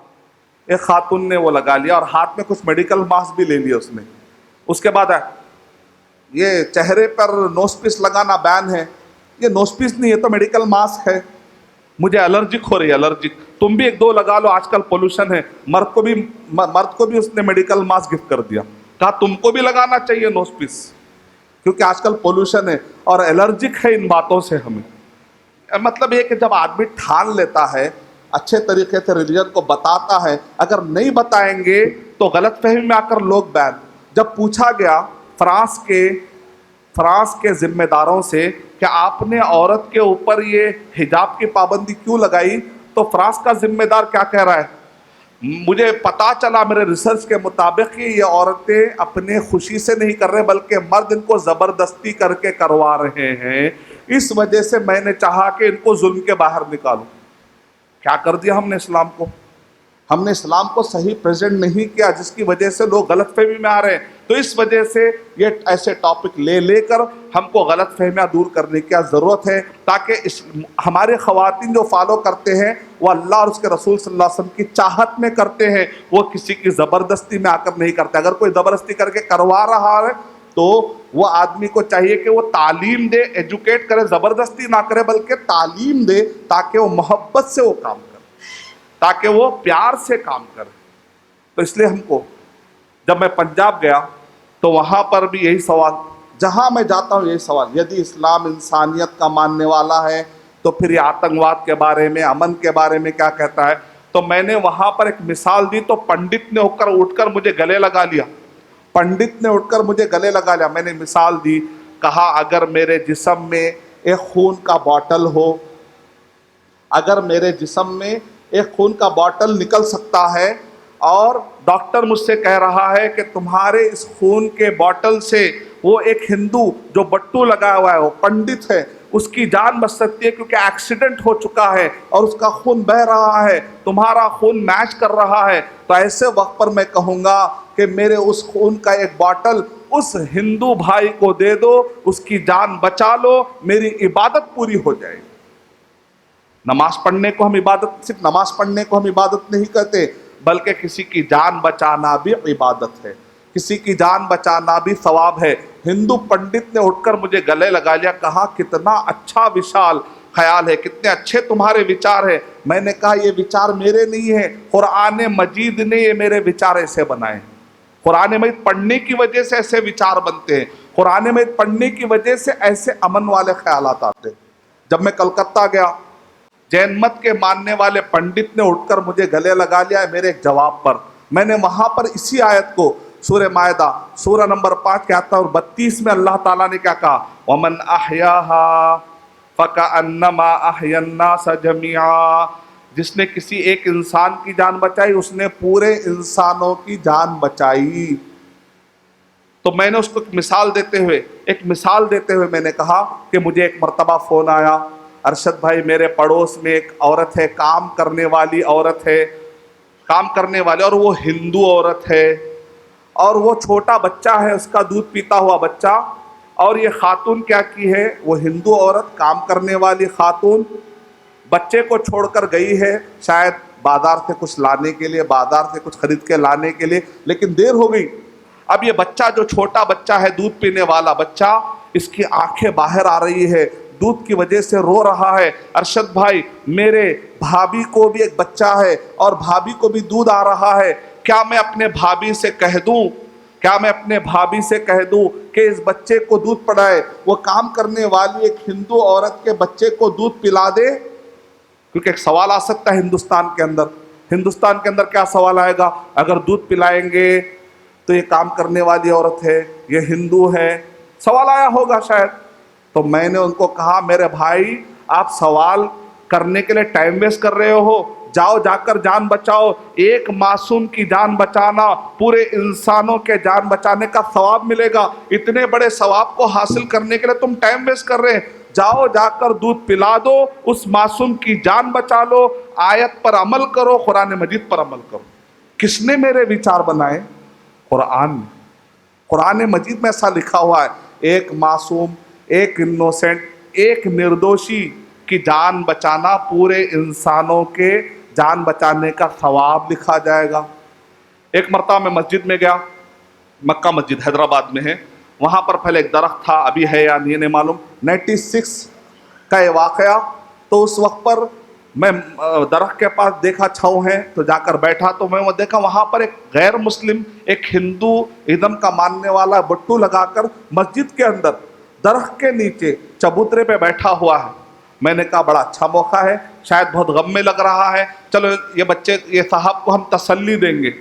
ایک خاتون نے وہ لگا لیا اور ہاتھ میں کچھ میڈیکل ماسک بھی لے لیا اس نے۔ اس کے بعد یہ چہرے پر نوز پیس لگانا بین ہے، یہ نوز پیس نہیں، یہ تو میڈیکل ماسک ہے، مجھے الرجک ہو رہی ہے، الرجک، تم بھی ایک دو لگا لو، آج کل پولوشن ہے۔ مرد کو بھی اس نے میڈیکل ماسک گفٹ کر دیا، کہا تم کو بھی لگانا چاہیے نوز پیس، کیونکہ آج کل پولوشن ہے اور الرجک ہے ان باتوں سے ہمیں۔ مطلب یہ کہ جب آدمی ٹھان لیتا ہے، اچھے طریقے سے ریلیجن کو بتاتا ہے، اگر نہیں بتائیں گے تو غلط فہمی میں آ کر لوگ بین۔ جب پوچھا گیا فرانس کے ذمہ داروں سے کہ آپ نے عورت کے اوپر یہ حجاب کی پابندی کیوں لگائی، تو فرانس کا ذمہ دار کیا کہہ رہا ہے، مجھے پتا چلا میرے ریسرچ کے مطابق کہ یہ عورتیں اپنے خوشی سے نہیں کر رہے بلکہ مرد ان کو زبردستی کر کے کروا رہے ہیں، اس وجہ سے میں نے چاہا کہ ان کو ظلم کے باہر نکالوں۔ کیا کر دیا ہم نے اسلام کو، ہم نے اسلام کو صحیح پریزنٹ نہیں کیا، جس کی وجہ سے لوگ غلط فہمی میں آ رہے ہیں۔ تو اس وجہ سے یہ ایسے ٹاپک لے کر ہم کو غلط فہمیاں دور کرنے کی ضرورت ہے، تاکہ ہمارے خواتین جو فالو کرتے ہیں وہ اللہ اور اس کے رسول صلی اللہ علیہ وسلم کی چاہت میں کرتے ہیں، وہ کسی کی زبردستی میں آ کر نہیں کرتے۔ اگر کوئی زبردستی کر کے کروا رہا ہے تو وہ آدمی کو چاہیے کہ وہ تعلیم دے، ایجوکیٹ کرے، زبردستی نہ کرے بلکہ تعلیم دے، تاکہ وہ محبت سے وہ کام کرے، تاکہ وہ پیار سے کام کرے۔ تو اس لیے ہم کو، جب میں پنجاب گیا تو وہاں پر بھی یہی سوال، جہاں میں جاتا ہوں یہی سوال، یدی اسلام انسانیت کا ماننے والا ہے تو پھر یہ آتنکواد کے بارے میں، امن کے بارے میں کیا کہتا ہے؟ تو میں نے وہاں پر ایک مثال دی تو پنڈت نے اٹھ کر مجھے گلے لگا لیا، پنڈت نے اٹھ کر مجھے گلے لگا لیا۔ میں نے مثال دی، کہا اگر میرے جسم میں ایک خون کا باٹل ہو، اگر میرے جسم میں ایک خون کا باٹل نکل سکتا ہے اور ڈاکٹر مجھ سے کہہ رہا ہے کہ تمہارے اس خون کے باٹل سے وہ ایک ہندو جو بٹو لگا ہوا ہے، وہ پنڈت ہے، اس کی جان بچ سکتی ہے کیونکہ ایکسیڈنٹ ہو چکا ہے اور اس کا خون بہ رہا ہے، تمہارا خون میچ کر رہا ہے، تو ایسے وقت پر میں کہوں گا کہ میرے اس خون کا ایک باٹل اس ہندو بھائی کو دے دو، اس کی جان بچا لو، میری عبادت پوری ہو جائے گی۔ نماز پڑھنے کو ہم عبادت، صرف نماز پڑھنے کو ہم عبادت نہیں کہتے، بلکہ کسی کی جان بچانا بھی عبادت ہے، کسی کی جان بچانا بھی ثواب ہے۔ ہندو پنڈت نے اٹھ کر مجھے گلے لگا لیا، کہا کتنا اچھا وشال خیال ہے، کتنے اچھے تمہارے وچار ہیں۔ میں نے کہا یہ وچار میرے نہیں ہیں، قرآن مجید نے یہ میرے وچار ایسے بنائے ہیں۔ قرآن مجید پڑھنے کی وجہ سے ایسے وچار بنتے ہیں، قرآن مجید پڑھنے کی وجہ سے ایسے امن والے خیالات آتے ہیں۔ جب میں کلکتہ گیا، جین مت کے ماننے والے پنڈت نے اٹھ کر مجھے گلے لگا لیا ہے میرے ایک جواب پر۔ میں نے وہاں پر اسی آیت کو، سورہ مائدہ سورہ نمبر 5 کے آیت اور 32 میں اللہ تعالیٰ نے کیا کہا، وَمَنْ أَحْيَاهَا فَكَأَنَّمَا أَحْيَا النَّاسَ جَمِيعًا، جس نے کسی ایک انسان کی جان بچائی اس نے پورے انسانوں کی جان بچائی۔ تو میں نے اس کو ایک مثال دیتے ہوئے میں نے کہا کہ مجھے ایک مرتبہ فون آیا، ارشد بھائی میرے پڑوس میں ایک عورت ہے، کام کرنے والی عورت ہے، کام کرنے والی، اور وہ ہندو عورت ہے اور وہ چھوٹا بچہ ہے، اس کا دودھ پیتا ہوا بچہ، اور یہ خاتون کیا کی ہے، وہ ہندو عورت کام کرنے والی خاتون بچے کو چھوڑ کر گئی ہے، شاید بازار سے کچھ لانے کے لیے، بازار سے کچھ خرید کے لانے کے لیے، لیکن دیر ہو گئی۔ اب یہ بچہ جو چھوٹا بچہ ہے، دودھ پینے والا بچہ، اس کی آنکھیں باہر آ رہی ہے، دودھ کی وجہ سے رو رہا ہے۔ ارشد بھائی میرے بھابھی کو بھی ایک بچہ ہے اور بھابھی کو بھی دودھ آ رہا ہے، کیا میں اپنے بھابھی سے کہہ دوں کہ اس بچے کو دودھ پڑائے، وہ کام کرنے والی ایک ہندو عورت کے بچے کو دودھ پلا دے؟ کیونکہ ایک سوال آ سکتا ہے ہندوستان کے اندر کیا سوال آئے گا، اگر دودھ پلائیں گے تو یہ کام کرنے والی عورت ہے، یہ ہندو ہے، سوال آیا ہوگا شاید۔ تو میں نے ان کو کہا میرے بھائی آپ سوال کرنے کے لیے ٹائم ویسٹ کر رہے ہو، جاؤ جا کر جان بچاؤ. ایک معصوم کی جان بچانا پورے انسانوں کے جان بچانے کا ثواب ملے گا. اتنے بڑے ثواب کو حاصل کرنے کے لیے تم ٹائم ویسٹ کر رہے ہیں. جاؤ جا کر دودھ پلا دو, اس معصوم کی جان بچا لو. آیت پر عمل کرو, قرآن مجید پر عمل کرو. کس نے میرے وچار بنائے؟ قرآن. قرآن مجید میں ایسا لکھا ہوا ہے, ایک معصوم, ایک انوسینٹ, ایک نردوشی کی جان بچانا پورے انسانوں کے جان بچانے کا ثواب لکھا جائے گا. ایک مرتبہ میں مسجد میں گیا, مکہ مسجد حیدرآباد میں ہے. وہاں پر پہلے ایک درخت تھا, ابھی ہے یا نہیں معلوم, 96 کا یہ واقعہ. تو اس وقت پر میں درخت کے پاس دیکھا چھاؤں ہے تو جا کر بیٹھا, تو میں وہ دیکھا وہاں پر ایک غیر مسلم, ایک ہندو ادم کا ماننے والا بٹو لگا کر مسجد کے اندر درخت کے نیچے چبوترے پہ بیٹھا ہوا ہے. میں نے کہا بڑا اچھا موقع ہے, شاید بہت غم میں لگ رہا ہے, چلو یہ بچے, یہ صاحب کو ہم تسلی دیں گے.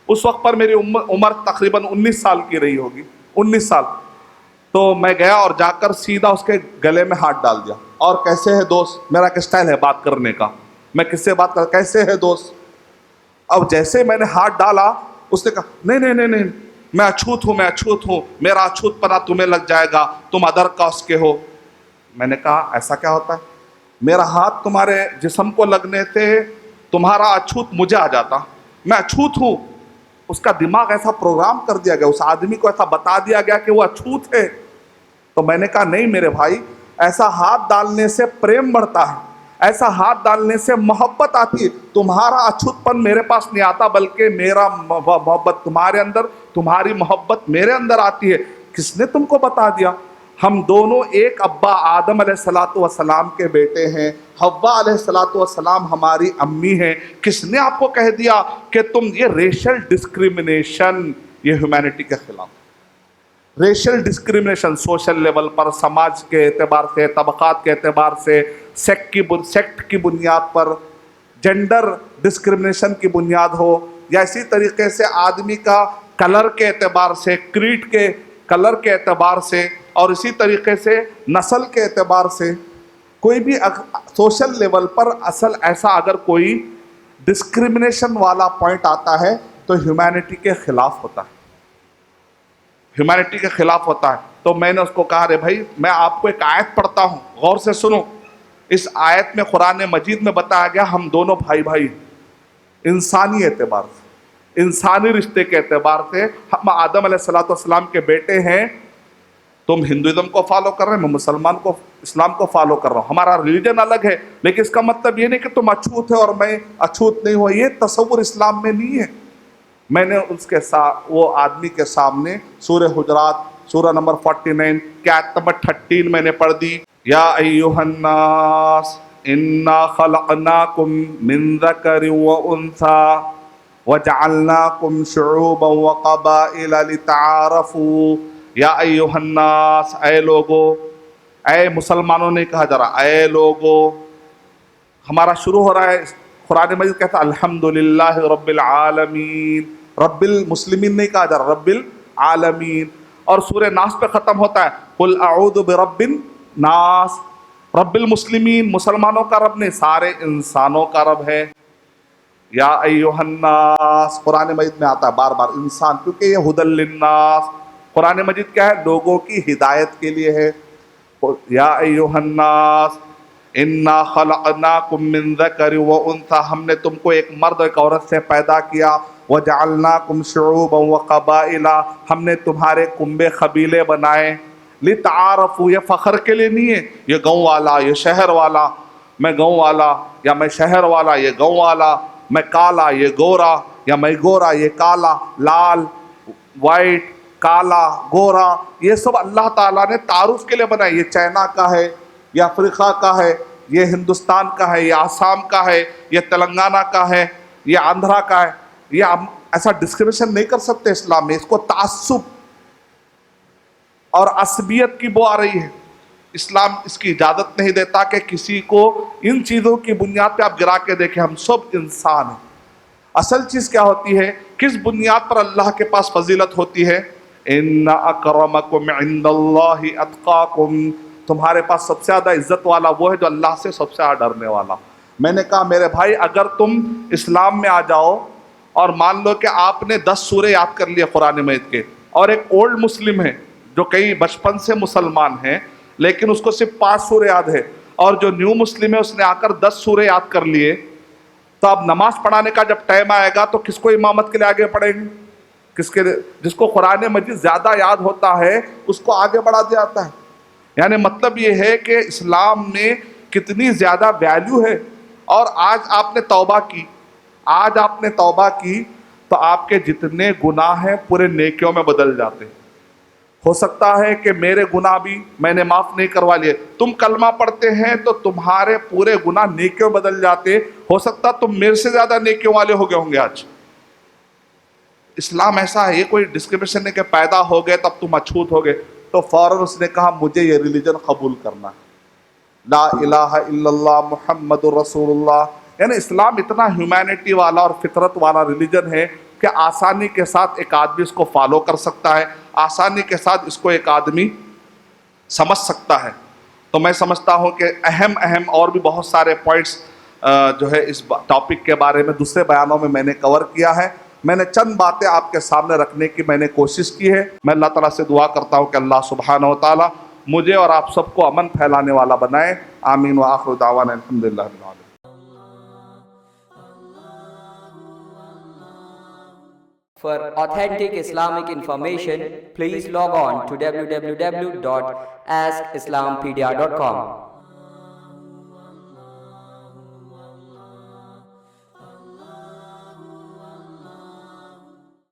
اس وقت پر میری عمر تقریباً 19 سال کی رہی ہوگی, 19 سال. تو میں گیا اور جا کر سیدھا اس کے گلے میں ہاتھ ڈال دیا. اور کیسے ہے دوست, میرا ایک اسٹائل ہے بات کرنے کا, میں کس سے بات کر, کیسے ہے دوست. اب جیسے میں نے ہاتھ ڈالا, اس نے کہا نہیں نہیں نہیں نہیں, میں اچھوت ہوں, میں اچھوت ہوں, میرا اچھوت پنا تمہیں لگ جائے گا, تم ادر کاسٹ کے ہو. میں نے کہا ایسا کیا ہوتا ہے, میرا ہاتھ تمہارے جسم کو لگنے سے تمہارا اچھوت مجھے آ جاتا, میں اچھوت ہوں. اس کا دماغ ایسا پروگرام کر دیا گیا, اس آدمی کو ایسا بتا دیا گیا کہ وہ اچھوت ہے. تو میں نے کہا نہیں میرے بھائی, ایسا ہاتھ ڈالنے سے پریم بڑھتا ہے, ایسا ہاتھ ڈالنے سے محبت آتی ہے. تمہارا اچھوت پن میرے پاس نہیں آتا, بلکہ میرا محبت تمہارے اندر, تمہاری محبت میرے اندر آتی ہے. کس نے تم کو بتا دیا؟ ہم دونوں ایک ابا آدم علیہ السلام کے بیٹے ہیں, حوا علیہ السلام ہماری امی ہیں. کس نے آپ کو کہہ دیا کہ تم یہ ریشل ڈسکریمنیشن, یہ ہیومینٹی کے خلاف. ریشل ڈسکریمنیشن سوشل لیول پر, سماج کے اعتبار سے, طبقات کے اعتبار سے, سیکٹ کی بنیاد پر, جنڈر ڈسکریمنیشن کی بنیاد ہو, یا اسی طریقے سے آدمی کا کلر کے اعتبار سے, کریٹ کے کلر کے اعتبار سے, اور اسی طریقے سے نسل کے اعتبار سے, کوئی بھی سوشل لیول پر اصل ایسا اگر کوئی ڈسکریمنیشن والا پوائنٹ آتا ہے تو ہیومینٹی کے خلاف ہوتا ہے, ہیومینٹی کے خلاف ہوتا ہے. تو میں نے اس کو کہا رے بھائی, میں آپ کو ایک آیت پڑھتا ہوں, غور سے سنو. اس آیت میں قرآن مجید میں بتایا گیا ہم دونوں بھائی بھائی, انسانی اعتبار سے, انسانی رشتے کے اعتبار سے ہم آدم علیہ السلام کے بیٹے ہیں. تم ہندوازم کو فالو کر رہے ہیں, میں مسلمان کو, اسلام کو فالو کر رہا ہوں. ہمارا ریلیجن الگ ہے, لیکن اس کا مطلب یہ نہیں کہ تم اچھوت ہے اور میں اچھوت نہیں ہوں. یہ تصور اسلام میں نہیں ہے. میں نے اس کے ساتھ, وہ آدمی کے سامنے سورہ حجرات سورہ نمبر 49 کی آیت نمبر 13 میں نے پڑھ دی. یا ایھا الناس انا خلقناکم من ذکر وانثی وجعلناکم شعوبا وقبائل لتعارفوا. یا ایھا الناس, اے لوگو, اے مسلمانوں نے کہا جا رہا, اے لوگو. ہمارا شروع ہو رہا ہے, قرآن مجید کہتا ہے الحمدللہ رب العالمین. رب المسلمین نہیں کہا جا رہا, رب العالمین. اور سورہ ناس پہ ختم ہوتا ہے قل اعوذ برب الناس. رب المسلمین مسلمانوں کا رب نہیں, سارے انسانوں کا رب ہے. یا ایھا الناس قرآن مجید میں آتا ہے بار بار انسان, کیونکہ یہ ھدی للناس. قرآن مجید کیا ہے, لوگوں کی ہدایت کے لیے ہے. یا ایھا الناس انا خلقناکم من ذکر وانثی, ہم نے تم کو ایک مرد اور ایک عورت سے پیدا کیا. وجعلناکم شعوبا وقبائل, ہم نے تمہارے کنبے قبیلے بنائے. لتعارفوا, یہ فخر کے لیے نہیں ہے, یہ گاؤں والا, یہ شہر والا, میں گاؤں والا, یا میں شہر والا, یہ گاؤں والا, میں کالا, یہ گورا, یا میں گورا, یہ کالا, لال, وائٹ, کالا, گورا, یہ سب اللہ تعالیٰ نے تعارف کے لیے بنایا. یہ چائنا کا ہے, یہ افریقہ کا ہے, یہ ہندوستان کا ہے, یہ آسام کا ہے, یہ تلنگانہ کا ہے, یہ آندھرا کا ہے. یہ ایسا ڈسکریمنیشن نہیں کر سکتے اسلام میں. اس کو تعصب اور عصبیت کی بو آ رہی ہے. اسلام اس کی اجازت نہیں دیتا کہ کسی کو ان چیزوں کی بنیاد پہ آپ گرا کے دیکھیں. ہم سب انسان ہیں. اصل چیز کیا ہوتی ہے, کس بنیاد پر اللہ کے پاس فضیلت ہوتی ہے؟ ان اکرمکم عند اللہ اتقاکم, تمہارے پاس سب سے زیادہ عزت والا وہ ہے جو اللہ سے سب سے زیادہ ڈرنے والا. میں نے کہا میرے بھائی اگر تم اسلام میں آ جاؤ اور مان لو کہ آپ نے 10 سورے یاد کر لیے قرآن مجید کے، اور ایک اولڈ مسلم ہے جو کئی بچپن سے مسلمان ہیں لیکن اس کو صرف 5 سورے یاد ہے، اور جو نیو مسلم ہے اس نے آ کر 10 سورے یاد کر لیے، تو اب نماز پڑھانے کا جب ٹائم آئے گا تو کس کو امامت کے لیے آگے پڑھیں گے؟ کس کے لیے؟ جس کو قرآن مجید زیادہ یاد ہوتا ہے اس کو آگے بڑھا دیا جاتا ہے۔ یعنی مطلب یہ ہے کہ اسلام میں کتنی زیادہ ویلیو ہے۔ اور آج آپ نے توبہ کی، آج آپ نے توبہ کی تو آپ کے جتنے گناہ ہیں پورے نیکیوں میں بدل جاتے ہیں۔ ہو سکتا ہے کہ میرے گناہ بھی میں نے معاف نہیں کروا لیے، تم کلمہ پڑھتے ہیں تو تمہارے پورے گناہ نیکیوں میں بدل جاتے، ہو سکتا تم میرے سے زیادہ نیکیوں والے ہو گئے ہوں گے آج۔ اسلام ایسا ہے، یہ کوئی ڈسکرپشن نہیں کہ پیدا ہو گئے تب تم اچھوت ہو گئے۔ تو فوراً اس نے کہا مجھے یہ ریلیجن قبول کرنا ہے، لا الہ الا اللہ محمد رسول اللہ۔ یعنی اسلام اتنا ہیومینٹی والا اور فطرت والا ریلیجن ہے کہ آسانی کے ساتھ ایک آدمی اس کو فالو کر سکتا ہے، آسانی کے ساتھ اس کو ایک آدمی سمجھ سکتا ہے۔ تو میں سمجھتا ہوں کہ اہم اور بھی بہت سارے پوائنٹس جو ہے اس ٹاپک کے بارے میں دوسرے بیانوں میں نے کور کیا ہے۔ میں نے چند باتیں آپ کے سامنے رکھنے کی میں نے کوشش کی ہے۔ میں اللہ تعالیٰ سے دعا کرتا ہوں کہ اللہ سبحانہ و تعالیٰ مجھے اور آپ سب کو امن پھیلانے والا بنائے۔ آمین وآخر دعوانا الحمدللہ رب العالمین۔ For authentic Islamic information, please log on to www.askislampedia.com.